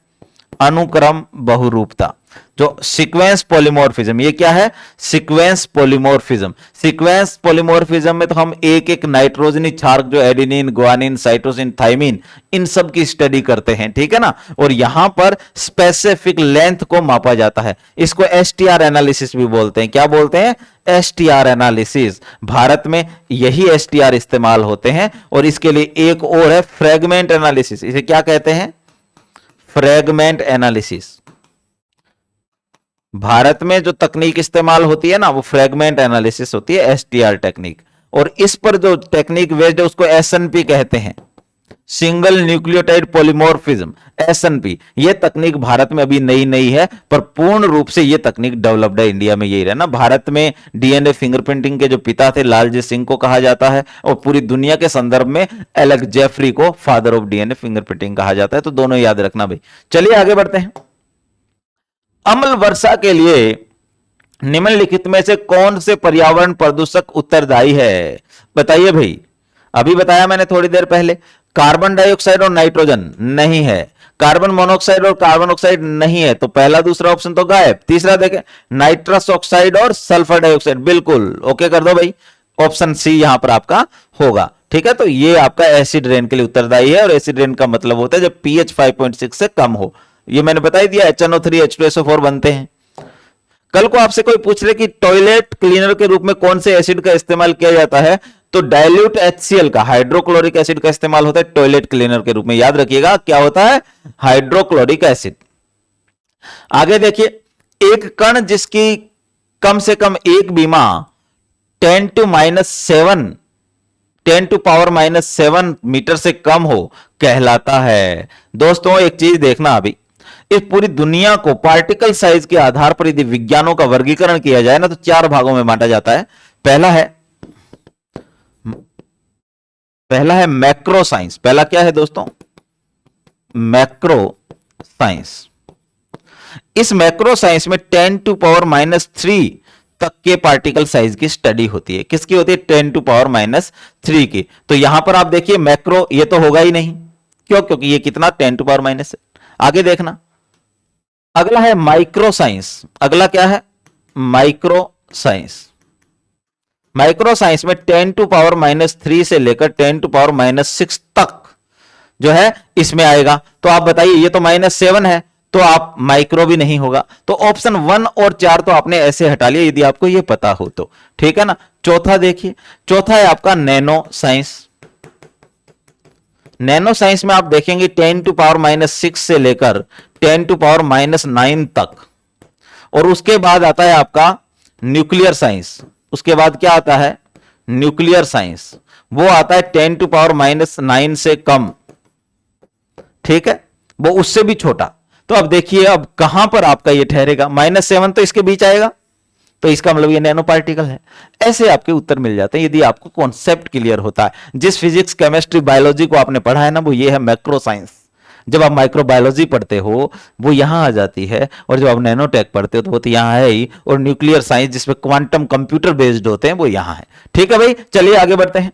[SPEAKER 1] अनुक्रम बहुरूपता। जो सीक्वेंस पॉलीमॉर्फिज्म, ये क्या है? Sequence polymorphism. सीक्वेंस पॉलीमॉर्फिज्म में तो हम एक एक नाइट्रोजनी क्षारक जो एडेनिन, गुआनिन, साइटोसिन, थाइमिन, इन सब की स्टडी करते हैं। ठीक है ना। और यहां पर स्पेसिफिक लेंथ को मापा जाता है। इसको एसटीआर एनालिसिस भी बोलते हैं। क्या बोलते हैं? STR analysis. भारत में यही एसटीआर इस्तेमाल होते हैं। और इसके लिए एक और है फ्रेगमेंट एनालिसिस। इसे क्या कहते हैं? Fragment analysis. भारत में जो तकनीक इस्तेमाल होती है ना, वो फ्रेगमेंट एनालिसिस होती है, एसटीआर टेक्निक। और इस पर जो टेक्निक बेस्ड है उसको एसएनपी कहते हैं, सिंगल न्यूक्लियोटाइड पॉलीमॉर्फिज्म, एसएनपी। ये तकनीक भारत में अभी नई नई है, पर पूर्ण रूप से ये तकनीक डेवलप्ड है इंडिया में। यही रहना, भारत में डीएनए फिंगरप्रिंटिंग के जो पिता थे लालजी सिंह को कहा जाता है, और पूरी दुनिया के संदर्भ में एलेक्स जेफरी को फादर ऑफ डीएनए फिंगरप्रिंटिंग कहा जाता है। तो दोनों याद रखना भाई। चलिए आगे बढ़ते हैं। अम्ल वर्षा के लिए निम्नलिखित में से कौन से पर्यावरण प्रदूषक उत्तरदायी है? बताइए भाई। अभी बताया मैंने थोड़ी देर पहले, कार्बन डाइऑक्साइड और नाइट्रोजन नहीं है, कार्बन मोनोऑक्साइड और कार्बन ऑक्साइड नहीं है, तो पहला दूसरा ऑप्शन तो गायब। तीसरा देखें, नाइट्रस ऑक्साइड और सल्फर डाइऑक्साइड, बिल्कुल ओके कर दो भाई। ऑप्शन सी यहां पर आपका होगा। ठीक है, तो ये आपका एसिड रेन के लिए उत्तरदायी है। और एसिड रेन का मतलब होता है जब पीएच 5.6 से कम हो। ये मैंने बता ही दिया, HNO3 H2SO4 बनते हैं। कल को आपसे कोई पूछ ले कि टॉयलेट क्लीनर के रूप में कौन से एसिड का इस्तेमाल किया जाता है, तो डाइल्यूट HCl का, हाइड्रोक्लोरिक एसिड का इस्तेमाल होता है टॉयलेट क्लीनर के रूप में। याद रखिएगा क्या होता है? Hydrochloric acid. आगे देखिए, एक कण जिसकी कम से कम एक बीमा 10 to -7 मीटर से कम हो कहलाता है। दोस्तों एक चीज देखना, अभी इस पूरी दुनिया को पार्टिकल साइज के आधार पर यदि विज्ञानों का वर्गीकरण किया जाए ना, तो 4 भागों में बांटा जाता है। पहला है मैक्रो साइंस। पहला क्या है दोस्तों? Macro science. इस मैक्रो साइंस में 10 to -3 तक के पार्टिकल साइज की स्टडी होती है। किसकी होती है? 10 to -3 की। तो यहां पर आप देखिए मैक्रो, ये तो होगा ही नहीं। क्यों? क्योंकि ये कितना? 10 to -। आगे देखना, अगला है माइक्रो साइंस। अगला क्या है? Micro science. माइक्रो साइंस में 10 to -3 से लेकर 10 to -6 तक जो है इसमें आएगा। तो आप बताइए, ये तो -7 है, तो आप माइक्रो भी नहीं होगा। तो ऑप्शन 1 और 4 तो आपने ऐसे हटा लिया यदि आपको ये पता हो तो। ठीक है ना। चौथा देखिए, चौथा है आपका नैनो साइंस। नैनो साइंस में आप देखेंगे 10 to -6 से लेकर 10 to -9 तक। और उसके बाद आता है आपका न्यूक्लियर साइंस। उसके बाद क्या आता है? Nuclear science. वो आता है 10 to -9 से कम। ठीक है, वो उससे भी छोटा। तो अब देखिए अब कहां पर आपका ये ठहरेगा? -7 तो इसके बीच आएगा, तो इसका मतलब ये नैनो पार्टिकल है। ऐसे आपके उत्तर मिल जाते हैं यदि आपको कॉन्सेप्ट क्लियर होता है। जिस फिजिक्स, केमिस्ट्री, बायोलॉजी को आपने पढ़ा है ना, वो ये है मैक्रो साइंस। जब आप माइक्रोबायोलॉजी पढ़ते हो वो यहां आ जाती है, और जब आप नैनोटेक पढ़ते हो तो वो तो यहां है ही, और न्यूक्लियर साइंस जिसमें क्वांटम कंप्यूटर बेस्ड होते हैं वो यहां है। ठीक है भाई, चलिए आगे बढ़ते हैं।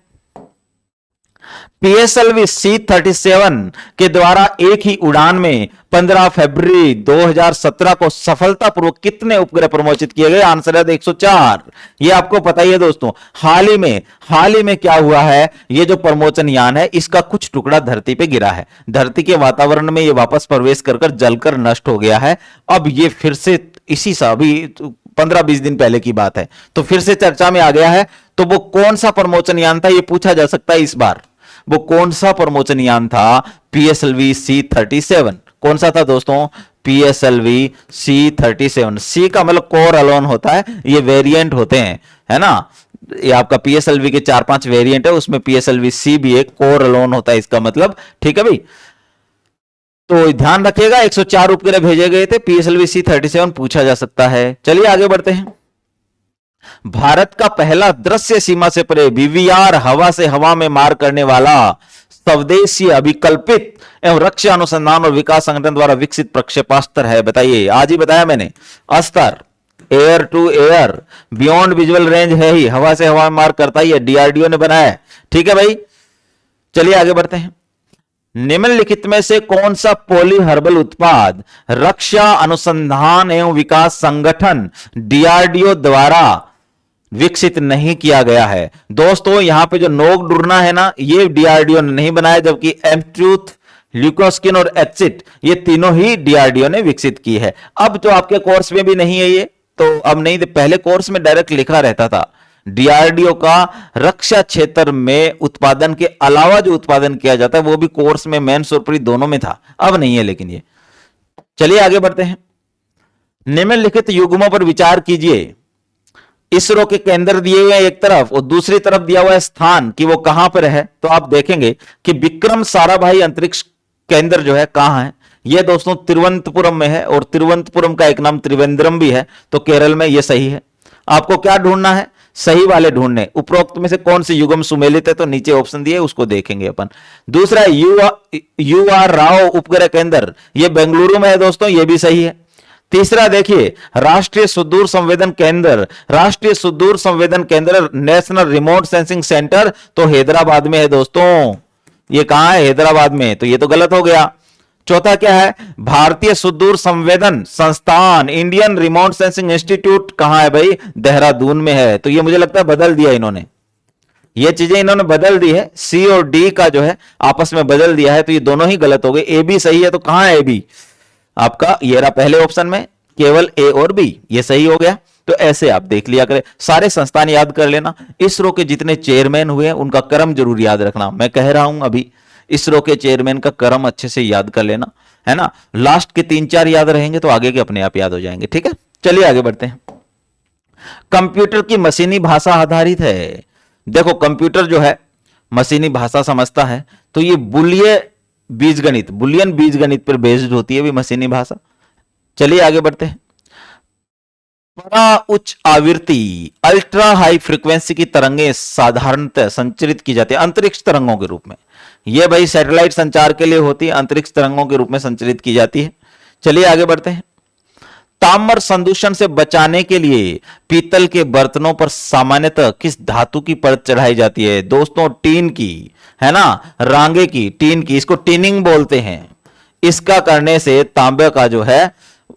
[SPEAKER 1] पीएसएलवी C-37 के द्वारा एक ही उड़ान में 15 फरवरी 2017 को सफलतापूर्वक कितने उपग्रह प्रमोचित किए गए? आंसर है 104। ये आपको पता ही है दोस्तों। हाल ही में क्या हुआ है, ये जो प्रमोचन यान है इसका कुछ टुकड़ा धरती पे गिरा है, धरती के वातावरण में ये वापस प्रवेश कर जलकर नष्ट हो गया है। अब ये फिर से इसी सा अभी 15-20 दिन पहले की बात है, तो फिर से चर्चा में आ गया है। तो वो कौन सा प्रमोचन यान था, ये पूछा जा सकता है इस बार। वो कौन सा प्रमोचन यान था? PSLV C-37। कौन सा था दोस्तों? PSLV C-37। सी का मतलब कोर अलोन होता है, ये वेरिएंट होते हैं, है ना। ये आपका पीएसएलवी के 4-5 वेरिएंट है, उसमें पीएसएलवी C भी एक कोर अलोन होता है इसका मतलब। ठीक है भाई, तो ध्यान रखिएगा 104 उपग्रह भेजे गए थे, पीएसएलवी C-37 पूछा जा सकता है। चलिए आगे बढ़ते हैं। भारत का पहला दृश्य सीमा से परे वीवीआर हवा से हवा में मार करने वाला स्वदेशी अभिकल्पित एवं रक्षा अनुसंधान और विकास संगठन द्वारा विकसित प्रक्षेपास्त्र है। बताइए, आज ही बताया मैंने, Astra air to air beyond visual range है ही, हवा से हवा में मार करता ही है, डीआरडीओ ने बनाया है। ठीक है भाई, चलिए आगे बढ़ते हैं। निम्नलिखित में से कौन सा पॉली हर्बल उत्पाद रक्षा अनुसंधान एवं विकास संगठन डीआरडीओ द्वारा विकसित नहीं किया गया है? दोस्तों यहां पे जो नोक डुरना है ना, ये डीआरडीओ ने नहीं बनाया, जबकि एमट्रूथ, ल्यूकोस्किन और एचिट ये तीनों ही डीआरडीओ ने विकसित की है। अब तो आपके कोर्स में भी नहीं है ये, तो अब नहीं, पहले कोर्स में डायरेक्ट लिखा रहता था डीआरडीओ का रक्षा क्षेत्र में उत्पादन के अलावा जो उत्पादन किया जाता है वो भी कोर्स में मेंस और प्री दोनों में था, अब नहीं है लेकिन ये। चलिए आगे बढ़ते हैं। निम्नलिखित युग्मों पर विचार कीजिए। इसरो के केंद्र दिए हुए एक तरफ और दूसरी तरफ दिया हुआ है स्थान कि वो कहां पर है। तो आप देखेंगे कि विक्रम साराभाई अंतरिक्ष केंद्र जो है कहां है, ये दोस्तों तिरुवनंतपुरम में है, और तिरुवनंतपुरम का एक नाम त्रिवेंद्रम भी है, तो केरल में ये सही है। आपको क्या ढूंढना है? सही वाले ढूंढने। उपरोक्त में से कौन से युग्म सुमेलित है, तो नीचे ऑप्शन दिए उसको देखेंगे अपन। दूसरा यू आर राव उपग्रह केंद्र, ये बेंगलुरु में है दोस्तों, ये भी सही है। तीसरा देखिए, राष्ट्रीय सुदूर संवेदन केंद्र, राष्ट्रीय सुदूर संवेदन केंद्र नेशनल रिमोट सेंसिंग सेंटर, तो हैदराबाद में है दोस्तों। ये कहां है? हैदराबाद में, तो ये तो गलत हो गया। चौथा क्या है? भारतीय सुदूर संवेदन संस्थान इंडियन रिमोट सेंसिंग इंस्टीट्यूट कहां है भाई? देहरादून में है। तो ये मुझे लगता है बदल दिया इन्होंने, ये चीजें इन्होंने बदल दी है, सी और डी का जो है आपस में बदल दिया है, तो ये दोनों ही गलत हो गए। ए बी सही है, तो कहां है ए बी? आपका ये रहा पहले ऑप्शन में, केवल ए और बी, ये सही हो गया। तो ऐसे आप देख लिया करें, सारे संस्थान याद कर लेना। इसरो के जितने चेयरमैन हुए उनका क्रम जरूर याद रखना, मैं कह रहा हूं अभी, इसरो के चेयरमैन का क्रम अच्छे से याद कर लेना, है ना। लास्ट के 3-4 याद रहेंगे तो आगे के अपने आप याद हो जाएंगे। ठीक है, चलिए आगे बढ़ते हैं। कंप्यूटर की मशीनी भाषा आधारित है। देखो कंप्यूटर जो है मशीनी भाषा समझता है, तो ये बुलियन बीजगणित पर बेस्ड होती है भी मशीनी भाषा। चलिए आगे बढ़ते हैं। परा उच्च आवृत्ति अल्ट्रा हाई फ्रीक्वेंसी की तरंगें साधारणतः संचरित की जाती है अंतरिक्ष तरंगों के रूप में। यह भाई सैटेलाइट संचार के लिए होती है, अंतरिक्ष तरंगों के रूप में संचरित की जाती है। चलिए आगे बढ़ते हैं। ताम्र संदूषण से बचाने के लिए पीतल के बर्तनों पर सामान्यतः किस धातु की परत चढ़ाई जाती है? दोस्तों टीन की, है ना, रांगे की, टीन की, इसको टीनिंग बोलते हैं। इसका करने से तांबे का जो है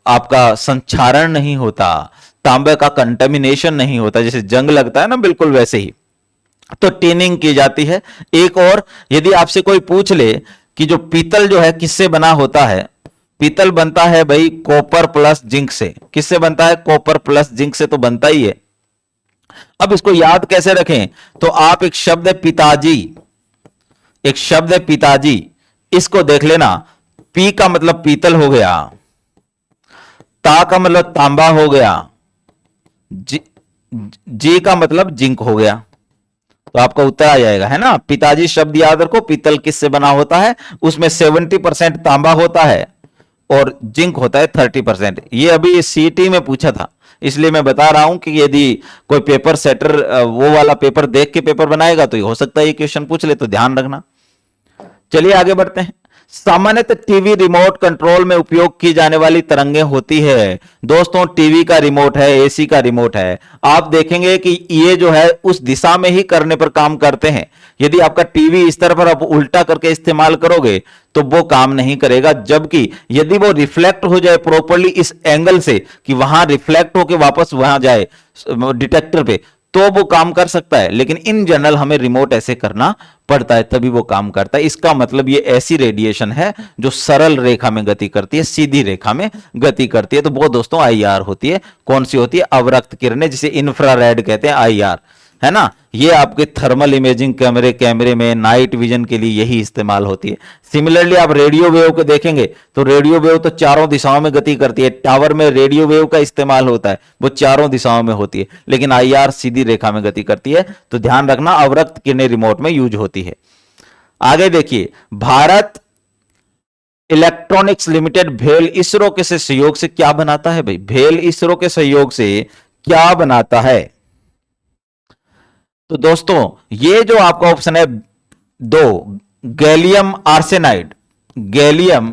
[SPEAKER 1] आपका संक्षारण नहीं होता, तांबे का कंटेमिनेशन नहीं होता, जैसे जंग लगता है ना, बिल्कुल वैसे ही तो टीनिंग की जाती है। एक और, यदि आपसे कोई पूछ ले कि जो पीतल जो है किससे बना होता है, पीतल बनता है भाई कॉपर प्लस जिंक से। किससे बनता है? कॉपर प्लस जिंक से तो बनता ही है। अब इसको याद कैसे रखें? तो आप एक शब्द है पिताजी, एक शब्द है पिताजी, इसको देख लेना। पी का मतलब पीतल हो गया, ता का मतलब तांबा हो गया, जी का मतलब जिंक हो गया, तो आपका उत्तर आ जाएगा, है ना। पिताजी शब्द याद रखो। पीतल किससे बना होता है? उसमें 70% तांबा होता है और जिंक होता है 30%। ये अभी सीटी में पूछा था, इसलिए मैं बता रहा हूं कि यदि कोई पेपर सेटर वो वाला पेपर देख के पेपर बनाएगा तो हो सकता है ये क्वेश्चन पूछ ले, तो ध्यान रखना। चलिए आगे बढ़ते हैं। सामान्यतः टीवी रिमोट कंट्रोल में उपयोग की जाने वाली तरंगें होती है। दोस्तों टीवी का रिमोट है, एसी का रिमोट है, आप देखेंगे कि ये जो है उस दिशा में ही करने पर काम करते हैं। यदि आपका टीवी इस तरफ आप उल्टा करके इस्तेमाल करोगे तो वो काम नहीं करेगा, जबकि यदि वो रिफ्लेक्ट हो जाए प्रॉपर्ली इस एंगल से कि वहां रिफ्लेक्ट होकर वापस वहां जाए डिटेक्टर पे, तो वो काम कर सकता है। लेकिन इन जनरल हमें रिमोट ऐसे करना पड़ता है तभी वो काम करता है। इसका मतलब ये ऐसी रेडिएशन है जो सरल रेखा में गति करती है, सीधी रेखा में गति करती है। तो वो दोस्तों आईआर होती है। कौन सी होती है? अवरक्त किरणें, जिसे इंफ्रारेड कहते हैं, आईआर, है ना। ये आपके थर्मल इमेजिंग कैमरे में नाइट विजन के लिए यही इस्तेमाल होती है। सिमिलरली आप रेडियो वेव को देखेंगे तो रेडियो वेव तो चारों दिशाओं में गति करती है। टावर में रेडियो वेव का इस्तेमाल होता है, वो चारों दिशाओं में होती है, लेकिन आईआर सीधी रेखा में गति करती है। तो ध्यान रखना, अवरक्त किरणें रिमोट में यूज होती है। आगे देखिए, भारत इलेक्ट्रॉनिक्स लिमिटेड भेल इसरो के सहयोग से क्या बनाता है? भाई भेल इसरो के सहयोग से क्या बनाता है? तो दोस्तों ये जो आपका ऑप्शन है 2, gallium arsenide, gallium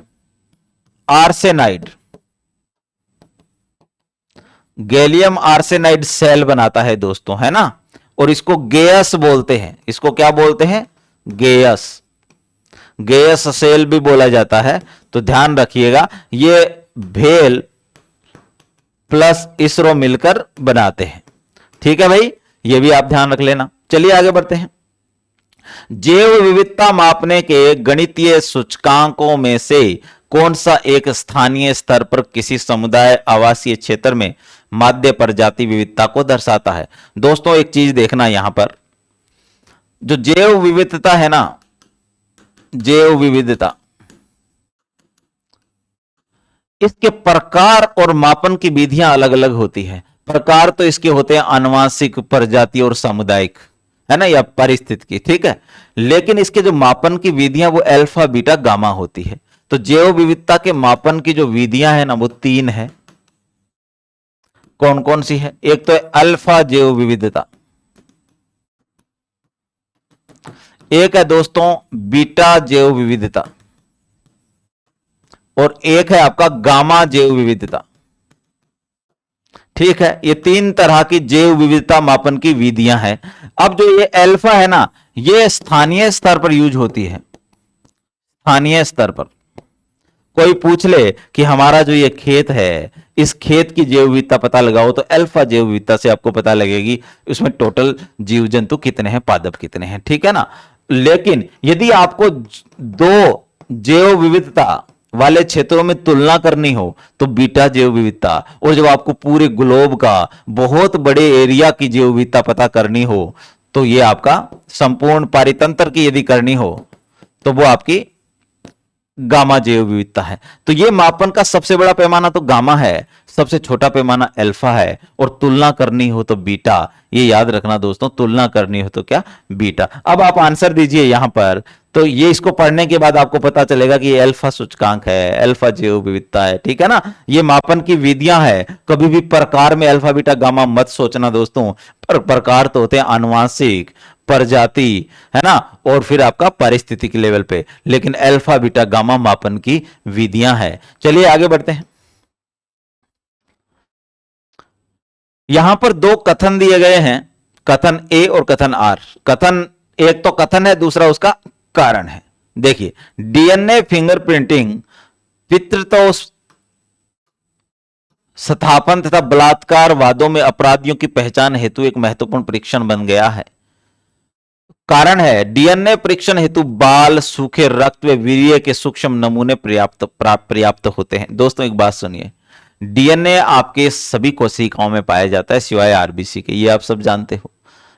[SPEAKER 1] arsenide, gallium arsenide cell बनाता है दोस्तों, है ना। और इसको गेयस बोलते हैं। इसको क्या बोलते हैं? गेयस, गेयस सेल भी बोला जाता है। तो ध्यान रखिएगा, ये भेल प्लस इसरो मिलकर बनाते हैं। ठीक है भाई, ये भी आप ध्यान रख लेना। चलिए आगे बढ़ते हैं। जैव विविधता मापने के गणितीय सूचकांकों में से कौन सा एक स्थानीय स्तर पर किसी समुदाय आवासीय क्षेत्र में माध्य प्रजाति विविधता को दर्शाता है? दोस्तों एक चीज देखना, यहां पर जो जैव विविधता है ना, जैव विविधता, इसके प्रकार और मापन की विधियां अलग अलग होती है। प्रकार तो इसके होते हैं आनुवांशिक, प्रजाति और सामुदायिक, है ना, या पारिस्थितिकी, ठीक है। लेकिन इसके जो मापन की विधियां वो अल्फा बीटा गामा होती है। तो जैव विविधता के मापन की जो विधियां है ना वो 3 है। कौन कौन सी है? एक तो है अल्फा जैव विविधता, एक है दोस्तों बीटा जैव विविधता, और एक है आपका गामा जैव विविधता। ठीक है, ये 3 तरह की जैव विविधता मापन की विधियां हैं। अब जो ये अल्फा है ना, ये स्थानीय स्तर पर यूज होती है। स्थानीय स्तर पर कोई पूछ ले कि हमारा जो ये खेत है, इस खेत की जैव विविधता पता लगाओ, तो अल्फा जैव विविधता से आपको पता लगेगी उसमें टोटल जीव जंतु कितने हैं, पादप कितने हैं, ठीक है ना। लेकिन यदि आपको 2 जैव विविधता वाले क्षेत्रों में तुलना करनी हो तो बीटा जैव विविधता, और जब आपको पूरे ग्लोब का बहुत बड़े एरिया की जैव विविधता पता करनी हो तो ये आपका संपूर्ण पारितंत्र की यदि करनी हो तो वो आपकी गामा जैव विविधता है। तो ये मापन का सबसे बड़ा पैमाना तो गामा है, सबसे छोटा पैमाना अल्फा है, और तुलना करनी हो तो बीटा। ये याद रखना दोस्तों, तुलना करनी हो तो क्या? बीटा। अब आप आंसर दीजिए यहां पर, तो ये इसको पढ़ने के बाद आपको पता चलेगा कि ये अल्फा सूचकांक है, अल्फा जैव विविधता है, ठीक है ना। ये मापन की विधियां है। कभी भी प्रकार में अल्फा बीटा गामा मत सोचना दोस्तों, पर प्रकार तो होते हैं आनुवांशिक, प्रजाति, है ना, और फिर आपका पारिस्थितिक लेवल पे, लेकिन अल्फा बीटा गामा मापन की विधियां हैं। चलिए आगे बढ़ते हैं। यहां पर 2 कथन दिए गए हैं, कथन ए और कथन आर। कथन एक तो कथन है, दूसरा उसका कारण है। देखिए, डीएनए फिंगरप्रिंटिंग पितृत्व स्थापन तथा बलात्कार वादों में अपराधियों की पहचान हेतु एक महत्वपूर्ण परीक्षण बन गया है। कारण है, डीएनए परीक्षण हेतु बाल, सूखे रक्त व वीर्य के सूक्ष्म नमूने पर्याप्त होते हैं। दोस्तों एक बात सुनिए, डीएनए आपके सभी कोशिकाओं में पाया जाता है सिवाय आरबीसी के, ये आप सब जानते हो,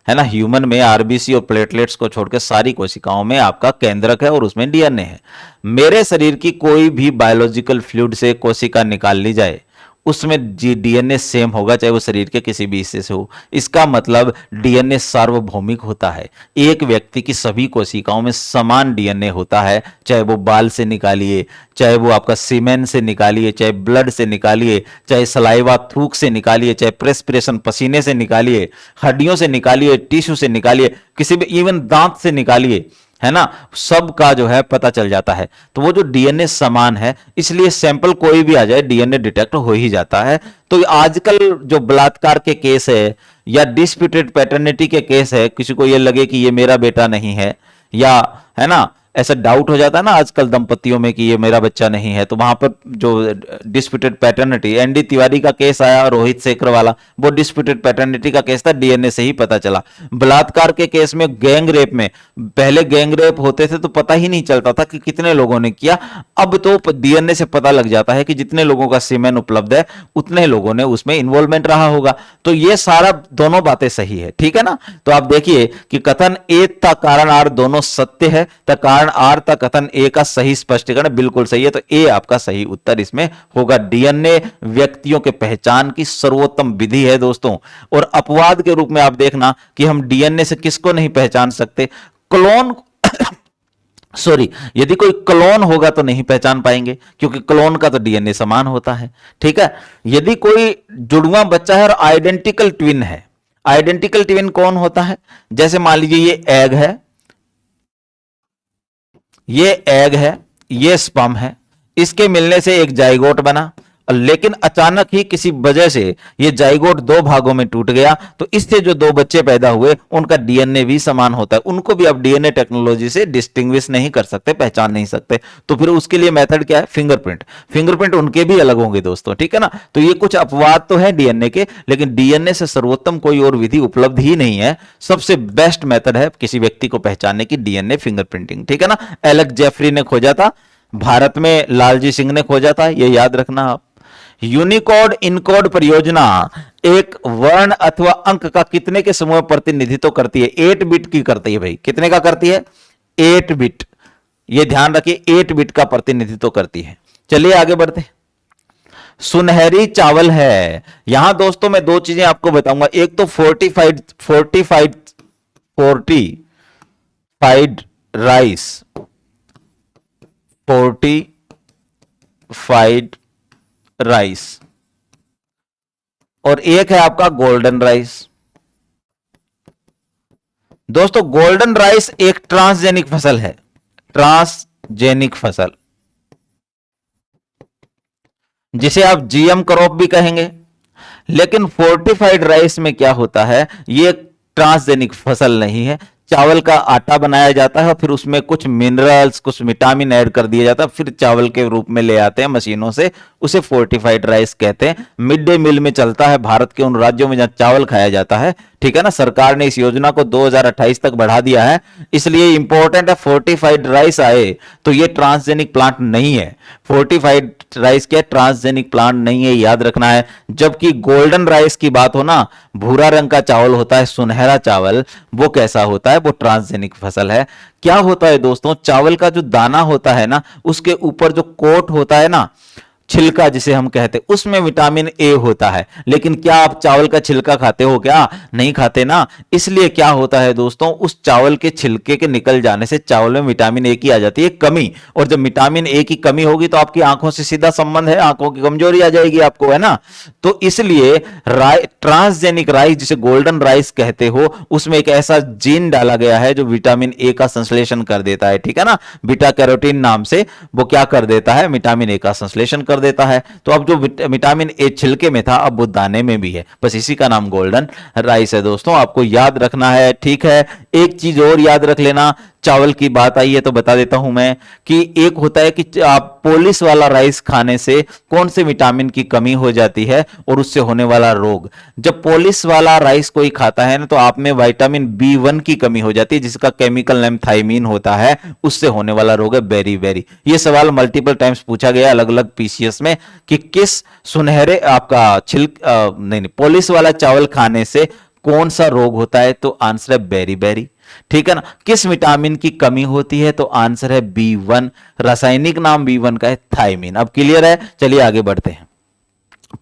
[SPEAKER 1] है ना। ह्यूमन में आरबीसी और प्लेटलेट्स को छोड़कर सारी कोशिकाओं में आपका केंद्रक है और उसमें डीएनए है। मेरे शरीर की कोई भी बायोलॉजिकल फ्लूइड से कोशिका निकाल ली जाए, उसमें डीएनए सेम होगा, चाहे वो शरीर के किसी भी हिस्से से हो। इसका मतलब डीएनए सार्वभौमिक होता है। एक व्यक्ति की सभी कोशिकाओं में समान डीएनए होता है, चाहे वो बाल से निकालिए, चाहे वो आपका सीमेन से निकालिए, चाहे ब्लड से निकालिए, चाहे सलाइवा थूक से निकालिए, चाहे प्रेस्पिरेशन पसीने से निकालिए, हड्डियों से निकालिए, टिश्यू से निकालिए, किसी भी इवन दांत से निकालिए, है ना, सबका जो है पता चल जाता है। तो वो जो डीएनए समान है, इसलिए सैंपल कोई भी आ जाए डीएनए डिटेक्ट हो ही जाता है। तो आजकल जो बलात्कार के केस है या डिस्प्यूटेड पैटर्निटी के केस है, किसी को ये लगे कि ये मेरा बेटा नहीं है, या है ना ऐसा डाउट हो जाता है ना आजकल दंपतियों में कि ये मेरा बच्चा नहीं है, तो वहां पर जो डिस्प्यूटेड पैटर्निटी, एनडी तिवारी का केस आया रोहित शेखर वाला, वो डिस्प्यूटेड पैटर्निटी का केस था, डीएनए से ही पता चला। बलात्कार के केस में, गैंग रेप में, पहले गैंग रेप होते थे तो पता ही नहीं चलता था कि कितने लोगों ने किया, अब तो डीएनए से पता लग जाता है कि जितने लोगों का सीमेन उपलब्ध है उतने लोगों ने उसमें इन्वॉल्वमेंट रहा होगा। तो ये सारा दोनों बातें सही है, ठीक है ना। तो आप देखिए कि कथन ए तथा कारण आर दोनों सत्य है, तथा कारण आर तक कथन ए का सही स्पष्टीकरण बिल्कुल सही है, तो ए आपका सही उत्तर इसमें होगा। डीएनए व्यक्तियों के पहचान की सर्वोत्तम विधि है दोस्तों। और अपवाद के रूप में आप देखना कि हम डीएनए से किसको नहीं पहचान सकते, क्लोन सॉरी, यदि कोई क्लोन होगा तो नहीं पहचान पाएंगे, क्योंकि क्लोन का तो डीएनए समान होता है, ठीक है। यदि कोई जुड़वा बच्चा है और आइडेंटिकल ट्विन है, आइडेंटिकल ट्विन कौन होता है, जैसे मान लीजिए ये एग है, ये एग है, ये स्पर्म है, इसके मिलने से एक जाइगोट बना, लेकिन अचानक ही किसी वजह से ये जाइगोट दो भागों में टूट गया, तो इससे जो दो बच्चे पैदा हुए उनका डीएनए भी समान होता है, उनको भी आप डीएनए टेक्नोलॉजी से डिस्टिंग्विश नहीं कर सकते, पहचान नहीं सकते। तो फिर उसके लिए मेथड क्या है, फिंगरप्रिंट। फिंगरप्रिंट उनके भी अलग होंगे दोस्तों, ठीक है ना। तो ये कुछ अपवाद तो है डीएनए के, लेकिन डीएनए से सर्वोत्तम कोई और विधि उपलब्ध ही नहीं है। सबसे बेस्ट मेथड है किसी व्यक्ति को पहचानने की डीएनए फिंगरप्रिंटिंग, ठीक है ना। एलेक्स जेफरी ने खोजा था, भारत में लालजी सिंह ने खोजा था, ये याद रखना आप। यूनिकोड इनकोड परियोजना एक वर्ण अथवा अंक का कितने के समूह प्रतिनिधित्व करती है, 8 बिट की करती है भाई, कितने का करती है, 8 बिट, ये ध्यान रखिए 8 बिट का प्रतिनिधित्व करती है। चलिए आगे बढ़ते हैं। सुनहरी चावल है, यहां दोस्तों मैं दो चीजें आपको बताऊंगा, एक तो फोर्टिफाइड राइस, फोर्टिफाइड राइस, और एक है आपका गोल्डन राइस। दोस्तों गोल्डन राइस एक ट्रांसजेनिक फसल है, ट्रांसजेनिक फसल, जिसे आप जीएम क्रॉप भी कहेंगे। लेकिन फोर्टिफाइड राइस में क्या होता है, ये ट्रांसजेनिक फसल नहीं है, चावल का आटा बनाया जाता है और फिर उसमें कुछ मिनरल्स, कुछ विटामिन ऐड कर दिया जाता है, फिर चावल के रूप में ले आते हैं मशीनों से, उसे फोर्टिफाइड राइस कहते हैं। मिड डे मील में चलता है भारत के उन राज्यों में जहां चावल खाया जाता है, ठीक है ना। सरकार ने इस योजना को 2028 तक बढ़ा दिया है, इसलिए इंपॉर्टेंट है फोर्टिफाइड राइस आए तो ये ट्रांसजेनिक प्लांट नहीं है। फोर्टिफाइड राइस क्या, ट्रांसजेनिक प्लांट नहीं है, याद रखना है। जबकि गोल्डन राइस की बात हो ना, भूरा रंग का चावल होता है, सुनहरा चावल, वो कैसा होता है, वो ट्रांसजेनिक फसल है। क्या होता है दोस्तों, चावल का जो दाना होता है ना, उसके ऊपर जो कोट होता है ना, छिलका जिसे हम कहते हैं, उसमें विटामिन ए होता है। लेकिन क्या आप चावल का छिलका खाते हो, क्या नहीं खाते ना। इसलिए क्या होता है दोस्तों, उस चावल के छिलके के निकल जाने से चावल में विटामिन ए की आ जाती है कमी, और जब विटामिन ए की कमी होगी तो आपकी आंखों से सीधा संबंध है, आंखों की कमजोरी आ जाएगी आपको, है ना। तो इसलिए ट्रांसजेनिक राइस जिसे गोल्डन राइस कहते हो, उसमें एक ऐसा जीन डाला गया है जो विटामिन ए का संश्लेषण कर देता है, ठीक है ना। बीटा कैरोटीन नाम से वो क्या कर देता है, विटामिन ए का संश्लेषण कर देता है। तो अब जो विटामिन ए छिलके में था, अब वो दाने में भी है, बस इसी का नाम गोल्डन राइस है दोस्तों, आपको याद रखना है, ठीक है। एक चीज और याद रख लेना, चावल की बात आई है तो बता देता हूं मैं कि एक होता है कि आप पोलिश वाला राइस खाने से कौन से विटामिन की कमी हो जाती है और उससे होने वाला रोग। जब पोलिश वाला राइस कोई खाता है ना, तो आप में विटामिन B1 की कमी हो जाती है, जिसका केमिकल नेम थायमीन होता है, उससे होने वाला रोग है बेरी। ये सवाल मल्टीपल टाइम्स पूछा गया अलग अलग पीसीएस में कि किस सुनहरे आपका नहीं पोलिश वाला चावल खाने से कौन सा रोग होता है, तो आंसर है बेरी, ठीक है ना। किस विटामिन की कमी होती है, तो आंसर है B1, रासायनिक नाम B1 का है थायमीन। अब क्लियर है, चलिए आगे बढ़ते हैं।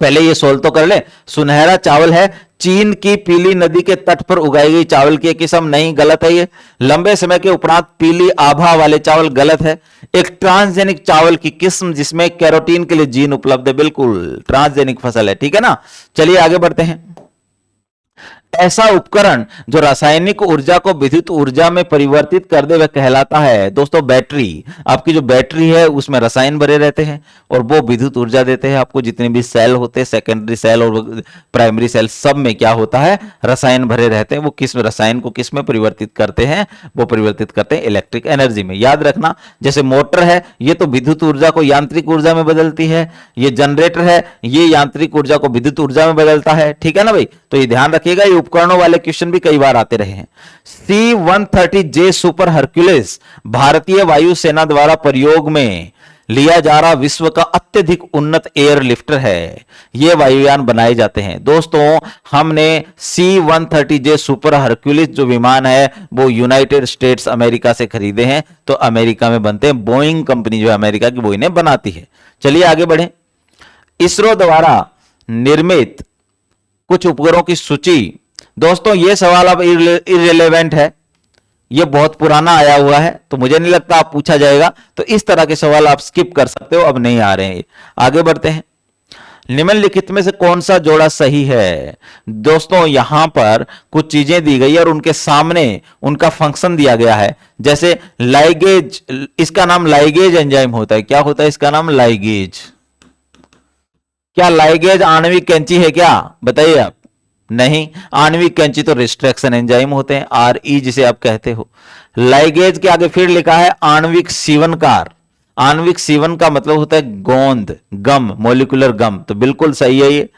[SPEAKER 1] पहले ये सोल्व तो कर ले। सुनहरा चावल है, चीन की पीली नदी के तट पर उगाई गई चावल की एक किस्म, नहीं, गलत है ये। लंबे समय के उपरांत पीली आभा वाले चावल, गलत है। एक ट्रांसजेनिक चावल की किस्म जिसमें कैरोटीन के लिए जीन उपलब्ध है, बिल्कुल ट्रांसजेनिक फसल है, ठीक है ना। चलिए आगे बढ़ते हैं। ऐसा उपकरण जो रासायनिक ऊर्जा को विद्युत ऊर्जा में परिवर्तित कर दे वह कहलाता है दोस्तों बैटरी। आपकी जो बैटरी है उसमें रसायन भरे रहते हैं और वो विद्युत ऊर्जा देते हैं आपको। जितने भी सेल होते हैं, सेकेंडरी सेल और प्राइमरी सेल, सब में क्या होता है, रसायन भरे रहते हैं। वो किस रसायन को किस में परिवर्तित करते हैं, वो परिवर्तित करते हैं इलेक्ट्रिक एनर्जी में। याद रखना, जैसे मोटर है ये तो विद्युत ऊर्जा को यांत्रिक ऊर्जा में बदलती है, ये जनरेटर है ये यांत्रिक ऊर्जा को विद्युत ऊर्जा में बदलता है। ठीक है ना भाई, तो ये ध्यान रखिएगा, ये उपकरणों वाले क्वेश्चन भी कई बार आते रहे हैं। C-130J सुपर हरक्यूलिस भारतीय वायुसेना द्वारा प्रयोग में लिया जा रहा विश्व का अत्यधिक उन्नत एयरलिफ्टर है। ये वायुयान बनाए जाते हैं दोस्तों। हमने C-130J सुपर हरक्यूलिस जो विमान है वो यूनाइटेड स्टेट्स अमेरिका से खरीदे हैं, तो अमेरिका में बनते हैं। बोइंग कंपनी जो है अमेरिका की, वो इन्हें बनाती है। चलिए आगे बढ़े। इसरो द्वारा निर्मित कुछ उपग्रहों की सूची। दोस्तों ये सवाल अब इररिलेवेंट है, ये बहुत पुराना आया हुआ है, तो मुझे नहीं लगता आप पूछा जाएगा, तो इस तरह के सवाल आप स्किप कर सकते हो, अब नहीं आ रहे हैं। आगे बढ़ते हैं। निम्नलिखित में से कौन सा जोड़ा सही है? दोस्तों यहां पर कुछ चीजें दी गई और उनके सामने उनका फंक्शन दिया गया है। जैसे लाइगेज, इसका नाम लाइगेज एंजाइम होता है। क्या होता है इसका नाम? लाइगेज। क्या लाइगेज आणविक कैंची है क्या? बताइए आप। नहीं, आणविक कैंची तो रिस्ट्रक्शन एंजाइम होते हैं, RE जिसे आप कहते हो। लाइगेज के आगे फिर लिखा है आणविक सीवनकार। आणविक सीवन का मतलब होता है गोंद, गम, मोलिकुलर गम। तो बिल्कुल सही है ये,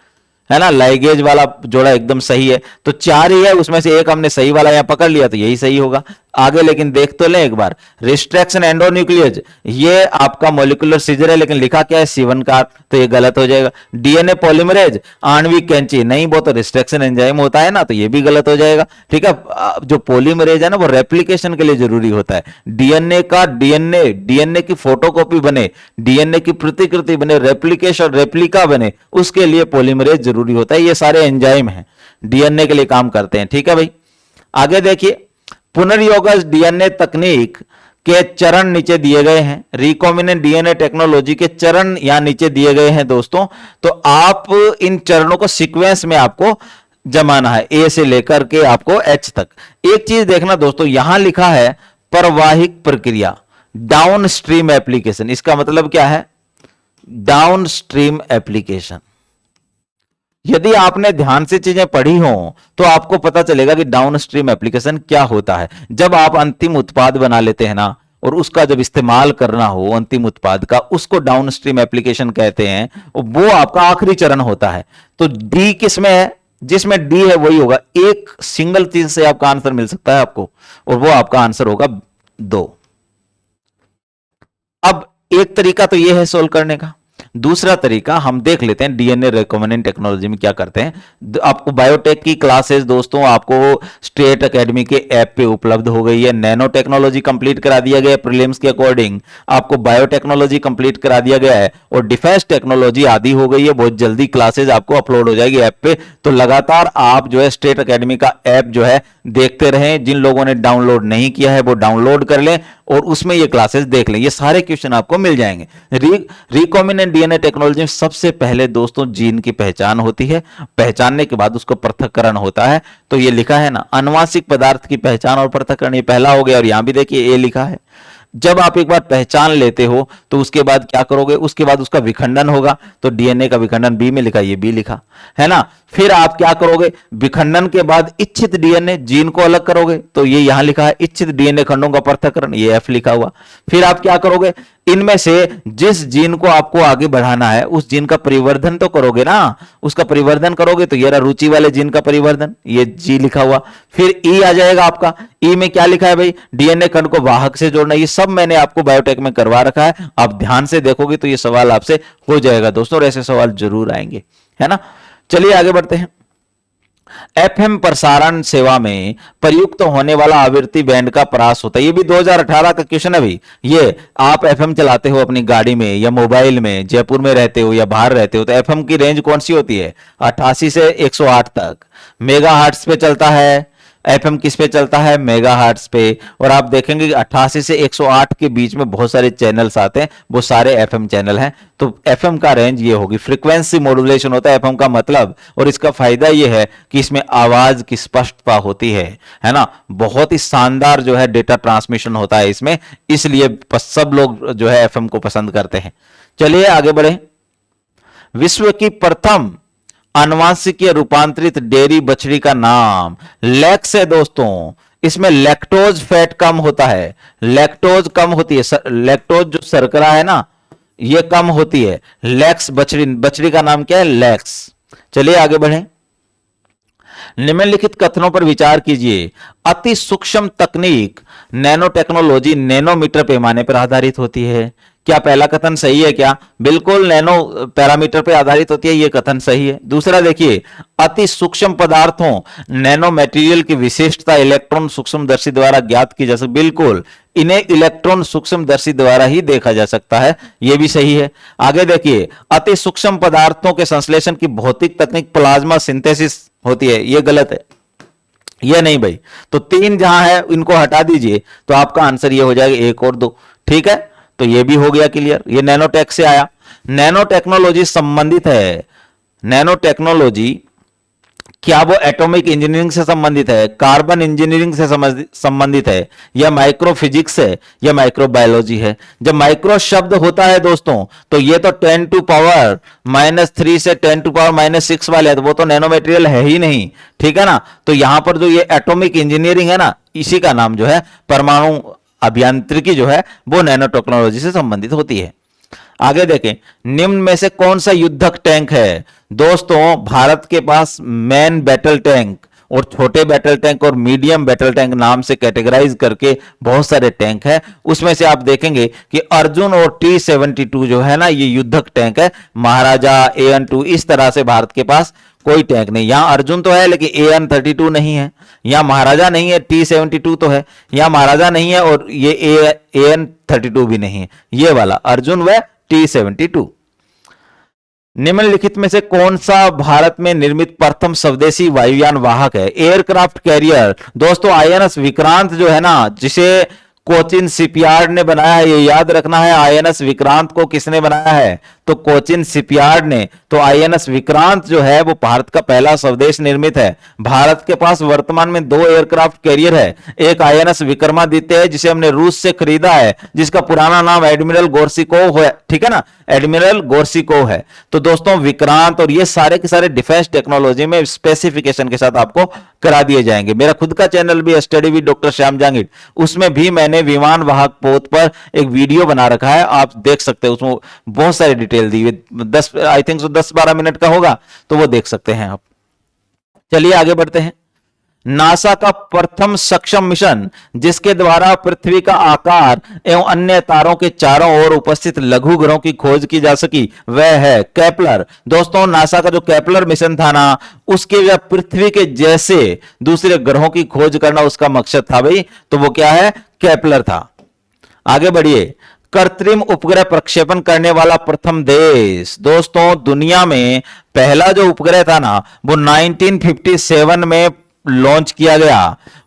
[SPEAKER 1] है ना, लाइगेज वाला जोड़ा एकदम सही है। तो 4 ही है, उसमें से एक हमने सही वाला यहां पकड़ लिया, तो यही सही होगा। आगे लेकिन देख तो लें एक बार। रिस्ट्रक्शन एंडोन्यूक्लियस, ये आपका मोलिकुलर सीजर है, लेकिन लिखा क्या है? सीवनकार, तो ये गलत हो जाएगा। DNA पॉलीमरेज, आणविक कैंची, नहीं वो तो रिस्ट्रक्शन एंजाइम होता है ना, तो ये भी गलत हो जाएगा। ठीक है, जो पॉलीमरेज है ना वो रेप्लिकेशन के लिए जरूरी होता है। DNA का डीएनए की फोटोकॉपी बने, DNA की प्रतिकृति बने, रेप्लिकेशन रेप्लिका बने, उसके लिए पॉलीमरेज जरूरी होता है। ये सारे एंजाइम हैं, DNA के लिए काम करते हैं। ठीक है भाई, आगे देखिए। पुनर्योगज DNA तकनीक के चरण नीचे दिए गए हैं। रिकॉम्बिनेंट DNA टेक्नोलॉजी के चरण यहां नीचे दिए गए हैं दोस्तों। तो आप इन चरणों को सीक्वेंस में आपको जमाना है, A से लेकर के आपको H तक। एक चीज देखना दोस्तों, यहां लिखा है प्रवाहिक प्रक्रिया, डाउन स्ट्रीम एप्लीकेशन। इसका मतलब क्या है? Down stream application. यदि आपने ध्यान से चीजें पढ़ी हो तो आपको पता चलेगा कि डाउनस्ट्रीम एप्लीकेशन क्या होता है। जब आप अंतिम उत्पाद बना लेते हैं ना, और उसका जब इस्तेमाल करना हो अंतिम उत्पाद का, उसको डाउनस्ट्रीम एप्लीकेशन कहते हैं। वो आपका आखिरी चरण होता है। तो डी किसमें है? जिसमें डी है वही होगा। एक सिंगल चीज से आपका आंसर मिल सकता है आपको, और वो आपका आंसर होगा 2। अब एक तरीका तो यह है सोल्व करने का। दूसरा तरीका हम देख लेते हैं डीएनए रिकॉम्बिनेंट टेक्नोलॉजी में क्या करते हैं। आपको बायोटेक की क्लासेस दोस्तों आपको स्टेट एकेडमी के ऐप पे उपलब्ध हो गई है। नैनो टेक्नोलॉजी कंप्लीट करा दिया गया है प्रीलिम्स के अकॉर्डिंग, आपको बायोटेक्नोलॉजी कंप्लीट करा दिया गया है, और डिफेंस टेक्नोलॉजी आदि हो गई है। बहुत जल्दी क्लासेस आपको अपलोड हो जाएगी ऐप पे। तो लगातार आप जो है स्टेट एकेडमी का ऐप जो है देखते रहें। जिन लोगों ने डाउनलोड नहीं किया है वो डाउनलोड कर लें और उसमें ये क्लासेस देख लें। ये सारे क्वेश्चन आपको मिल जाएंगे। रिकॉम्बिनेंट डीएनए टेक्नोलॉजी में सबसे पहले दोस्तों जीन की पहचान होती है, पहचानने के बाद उसको पृथक्करण होता है। तो ये लिखा है ना, आनुवांशिक पदार्थ की पहचान और पृथक्करण, ये पहला हो गया। और यहां भी देखिए ए लिखा है। जब आप एक बार पहचान लेते हो तो उसके बाद क्या करोगे? उसके बाद उसका विखंडन होगा। तो डीएनए का विखंडन बी में लिखा, ये बी लिखा है ना। फिर आप क्या करोगे? विखंडन के बाद इच्छित डीएनए जीन को अलग करोगे, तो ये यहां लिखा है इच्छित डीएनए खंडों का पृथक्करण, ये एफ लिखा हुआ। फिर आप क्या करोगे? इनमें से जिस जीन को आपको आगे बढ़ाना है उस जीन का परिवर्धन तो करोगे ना। उसका परिवर्धन करोगे तो ये रहा रुचि वाले जीन का परिवर्धन, ये जी लिखा हुआ। फिर ई आ जाएगा आपका। ई में क्या लिखा है भाई? डीएनए खंड को वाहक से जोड़ना। ये सब मैंने आपको बायोटेक में करवा रखा है। आप ध्यान से देखोगे तो ये सवाल आपसे हो जाएगा दोस्तों, और ऐसे सवाल जरूर आएंगे, है ना। चलिए आगे बढ़ते हैं। एफएम प्रसारण सेवा में प्रयुक्त होने वाला आवृत्ति बैंड का परास होता है। ये भी 2018 का क्वेश्चन है भाई। ये आप एफएम चलाते हो अपनी गाड़ी में या मोबाइल में, जयपुर में रहते हो या बाहर रहते हो, तो एफएम की रेंज कौन सी होती है? 88 से 108 तक। मेगाहर्ट्ज पे चलता है, एफएम किस पे चलता है, मेगाहर्ट्ज पे। और आप देखेंगे कि 88 से 108 के बीच में बहुत सारे चैनल्स आते हैं, वो सारे एफएम चैनल हैं। तो एफएम का रेंज ये होगी, फ्रीक्वेंसी मॉड्यूलेशन होता है एफएम का मतलब। और इसका फायदा ये है कि इसमें आवाज की स्पष्टता होती है ना, बहुत ही शानदार जो है डेटा ट्रांसमिशन होता है इसमें, इसलिए सब लोग जो है एफएम को पसंद करते हैं। चलिए आगे बढ़े। विश्व की प्रथम आनुवांशिकीय रूपांतरित डेयरी बछड़ी का नाम लैक्स है दोस्तों। इसमें लैक्टोज फैट कम होता है, लैक्टोज कम होती है, लैक्टोज जो शर्करा है ना ये कम होती है। लैक्स बछड़ी, बछड़ी का नाम क्या है, लैक्स। चलिए आगे बढ़ें। निम्नलिखित कथनों पर विचार कीजिए। अति सूक्ष्म तकनीक नैनो टेक्नोलॉजी नैनोमीटर पैमाने पर आधारित होती है। क्या पहला कथन सही है क्या? बिल्कुल नैनो पैरामीटर पर आधारित होती है, यह कथन सही है। दूसरा देखिए, अति सूक्ष्म पदार्थों नैनो मटेरियल की विशेषता इलेक्ट्रॉन सूक्ष्मदर्शी द्वारा ज्ञात की जा सकती, बिल्कुल इन्हें इलेक्ट्रॉन सूक्ष्मदर्शी द्वारा ही देखा जा सकता है, यह भी सही है। आगे देखिए, अति सूक्ष्म पदार्थों के संश्लेषण की भौतिक तकनीक प्लाज्मा सिंथेसिस होती है, यह गलत है, यह नहीं भाई। तो 3 जहां है इनको हटा दीजिए तो आपका आंसर यह हो जाएगा 1 और 2। ठीक है, तो यह भी हो गया क्लियर, ये नैनोटेक से आया। नैनो टेक्नोलॉजी संबंधित है, नैनो टेक्नोलॉजी क्या वो एटॉमिक इंजीनियरिंग से संबंधित है, कार्बन इंजीनियरिंग से संबंधित है, या माइक्रो फिजिक्स है, या माइक्रोबायोलॉजी है? जब माइक्रो शब्द होता है दोस्तों तो ये तो 10 टू पावर -3 से 10 टू पावर -6 वाले है, तो वो तो नैनो मटेरियल है ही नहीं। ठीक है ना, तो यहां पर जो ये एटॉमिक इंजीनियरिंग है ना, इसी का नाम जो है परमाणु अभियांत्रिकी जो है वो नैनो टेक्नोलॉजी से संबंधित होती है। आगे देखें, निम्न में से कौन सा युद्धक टैंक है? दोस्तों भारत के पास मेन बैटल टैंक और छोटे बैटल टैंक और मीडियम बैटल टैंक नाम से कैटेगराइज करके बहुत सारे टैंक है। उसमें से आप देखेंगे कि अर्जुन और T-72 जो है ना ये युद्धक टैंक है। महाराजा, AN-2 इस तरह से भारत के पास कोई टैंक नहीं। यहां अर्जुन तो है लेकिन AN-32 नहीं है, यहां महाराजा नहीं है, T-72 तो है, यहां महाराजा नहीं है और ये AN-32 भी नहीं है, ये वाला अर्जुन व T-72। निम्नलिखित में से कौन सा भारत में निर्मित प्रथम स्वदेशी वायुयान वाहक है? एयरक्राफ्ट कैरियर दोस्तों INS विक्रांत जो है ना, जिसे कोचिन शिपयार्ड ने बनाया है, ये याद रखना है। INS विक्रांत को किसने बनाया है? तो कोचिन शिपयार्ड ने। तो INS विक्रांत जो है वो भारत का पहला स्वदेश निर्मित है। भारत के पास वर्तमान में 2 एयरक्राफ्ट कैरियर है, एक INS विक्रमादित्य है जिसे हमने रूस से खरीदा है, जिसका पुराना नाम एडमिरल गोर्सिकोव है। ठीक है ना, एडमिरल गोर्सिकोव है। तो दोस्तों विक्रांत और ये सारे के सारे डिफेंस टेक्नोलॉजी में स्पेसिफिकेशन के साथ आपको करा दिए जाएंगे। मेरा खुद का चैनल भी study with doctor Shyam Jahangir, उसमें भी मैंने विमान वाहक पोत पर एक वीडियो बना रखा है, आप देख सकते हैं। उसमें बहुत सारी डिटेल दी हुई, 10 आई थिंक 10-12 मिनट का होगा, तो वो देख सकते हैं आप। चलिए आगे बढ़ते हैं। नासा का प्रथम सक्षम मिशन जिसके द्वारा पृथ्वी का आकार एवं अन्य तारों के चारों ओर उपस्थित लघु ग्रहों की खोज की जा सकी वह है केपलर। दोस्तों नासा का जो केपलर मिशन था ना, उसके वह पृथ्वी के जैसे दूसरे ग्रहों की खोज करना उसका मकसद था भाई, तो वो क्या है? केपलर था। आगे बढ़िए। कृत्रिम उपग्रह प्रक्षेपण करने वाला प्रथम देश, दोस्तों दुनिया में पहला जो उपग्रह था ना वो 1957 में लॉन्च किया गया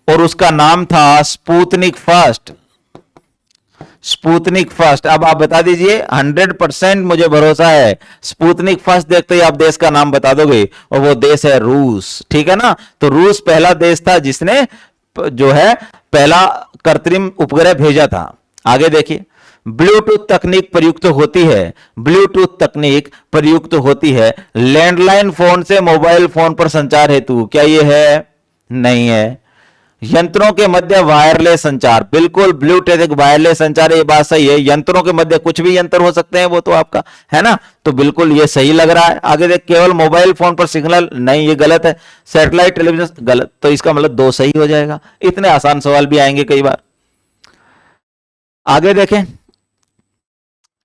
[SPEAKER 1] और उसका नाम था स्पुतनिक फर्स्ट। Sputnik first. अब आप बता दीजिए, 100% मुझे भरोसा है स्पुतनिक फर्स्ट देखते ही आप देश का नाम बता दोगे, और वो देश है रूस। ठीक है ना, तो रूस पहला देश था जिसने जो है पहला कृत्रिम उपग्रह भेजा था। आगे देखिए, ब्लूटूथ तकनीक प्रयुक्त होती है, ब्लूटूथ तकनीक प्रयुक्त होती है लैंडलाइन फोन से मोबाइल फोन पर संचार हेतु। क्या ये है? नहीं है। यंत्रों के मध्य वायरलेस संचार, बिल्कुल ब्लूटूथ एक वायरलेस संचार, ये बात सही है। यंत्रों के मध्य कुछ भी यंत्र हो सकते हैं, वो तो आपका है ना, तो बिल्कुल ये सही लग रहा है। आगे देख, केवल मोबाइल फोन पर सिग्नल, नहीं ये गलत है। सैटेलाइट टेलीविजन, गलत, तो इसका मतलब 2 सही हो जाएगा। इतने आसान सवाल भी आएंगे कई बार। आगे देखें,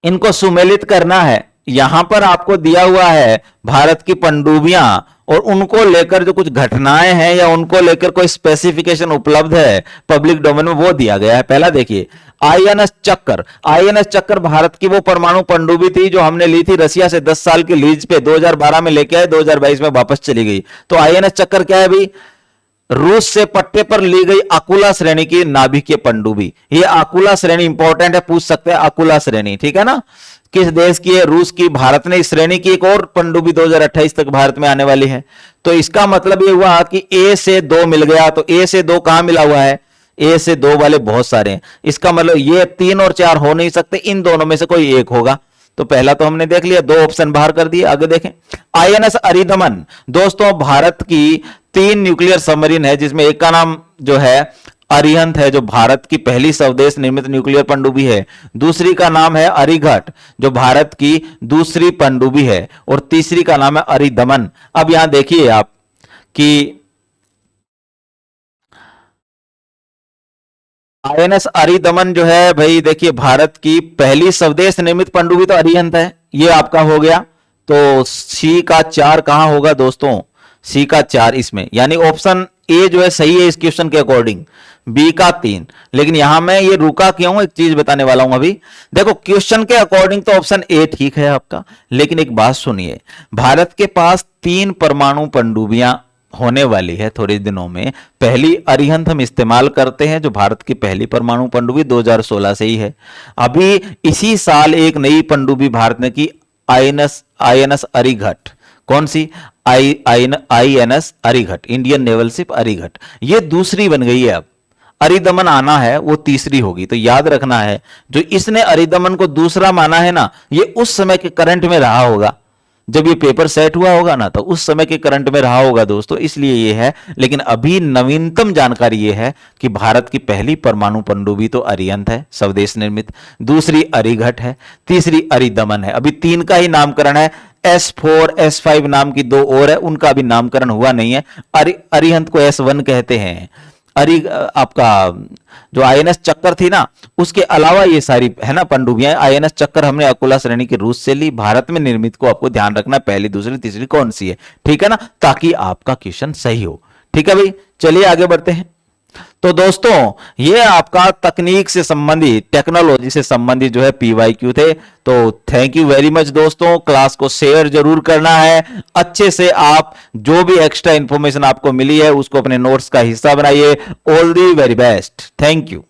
[SPEAKER 1] इनको सुमेलित करना है। यहां पर आपको दिया हुआ है भारत की पनडुब्बियां और उनको लेकर जो कुछ घटनाएं हैं या उनको लेकर कोई स्पेसिफिकेशन उपलब्ध है पब्लिक डोमेन में, वो दिया गया है। पहला देखिए, INS चक्कर। INS चक्कर भारत की वो परमाणु पनडुब्बी थी जो हमने ली थी रसिया से 10 साल की लीज पे, 2012 में लेके आए, 2022 में वापस चली गई। तो INS चक्कर क्या है भाई? रूस से पट्टे पर ली गई अकुला श्रेणी की नाभिकीय पनडुब्बी। ये अकुला श्रेणी इंपॉर्टेंट है, पूछ सकते हैं अकुला श्रेणी, ठीक है ना। किस देश की है? रूस की। भारत ने इस श्रेणी की एक और पनडुब्बी 2028 तक भारत में आने वाली है। तो इसका मतलब ये हुआ कि ए से 2 मिल गया। तो ए से 2 कहां मिला हुआ है? ए से 2 वाले बहुत सारे हैं। इसका मतलब ये 3 और 4 हो नहीं सकते, इन दोनों में से कोई एक होगा। तो पहला तो हमने देख लिया, 2 ऑप्शन बाहर कर दिए। आगे देखें, आईएनएस अरिदमन। दोस्तों भारत की 3 न्यूक्लियर सबमरीन है, जिसमें एक का नाम जो है अरिहंत है, जो भारत की पहली स्वदेश निर्मित न्यूक्लियर पनडुब्बी है। दूसरी का नाम है अरिघट, जो भारत की दूसरी पनडुब्बी है। और तीसरी का नाम है अरिदमन। अब यहां देखिए आप कि आईएनएस अरिदमन जो है भाई, देखिए भारत की पहली स्वदेश निर्मित पनडुब्बी तो अरिहंत है, ये आपका हो गया। तो सी का 4 कहां होगा दोस्तों? सी का 4 इसमें, यानी ऑप्शन ए जो है सही है इस क्वेश्चन के अकॉर्डिंग, बी का 3। लेकिन यहां मैं ये रुका क्यों, एक चीज बताने वाला हूं अभी। देखो क्वेश्चन के अकॉर्डिंग तो ऑप्शन ए ठीक है आपका, लेकिन एक बात सुनिए, भारत के पास 3 परमाणु पनडुब्बियां होने वाली है थोड़े दिनों में। पहली अरिहंत हम इस्तेमाल करते हैं, जो भारत की पहली परमाणु पनडुब्बी 2016 से ही है। अभी इसी साल एक नई पनडुब्बी भारत ने की, आईएनएस अरिघट। कौन सी? INS Arighat, Indian naval ship Arighat. ये दूसरी बन गई है। अब अरिदमन आना है, वो तीसरी होगी। तो याद रखना है, जो इसने अरिदमन को दूसरा माना है ना, ये उस समय के करंट में रहा होगा, जब ये पेपर सेट हुआ होगा ना, तो उस समय के करंट में रहा होगा दोस्तों, इसलिए ये है। लेकिन अभी नवीनतम जानकारी ये है कि भारत की पहली परमाणु पनडुब्बी तो अरिहंत है, स्वदेश निर्मित। दूसरी अरिघट है, तीसरी अरिदमन है। अभी 3 का ही नामकरण है। S4 S5 नाम की 2 और है, उनका अभी नामकरण हुआ नहीं है। अरिहंत को S1 कहते हैं। आपका जो आईएनएस चक्कर थी ना, उसके अलावा ये सारी है ना पनडुब्बियां। आईएनएस चक्कर हमने अकुला श्रेणी की रूस से ली, भारत में निर्मित को आपको ध्यान रखना, पहली दूसरी तीसरी कौन सी है, ठीक है ना, ताकि आपका क्वेश्चन सही हो। ठीक है भाई, चलिए आगे बढ़ते हैं। तो दोस्तों ये आपका तकनीक से संबंधित, टेक्नोलॉजी से संबंधित जो है पीवाईक्यू थे। तो थैंक यू वेरी मच दोस्तों, क्लास को शेयर जरूर करना है अच्छे से। आप जो भी एक्स्ट्रा इंफॉर्मेशन आपको मिली है उसको अपने नोट्स का हिस्सा बनाइए। All the very best, thank you.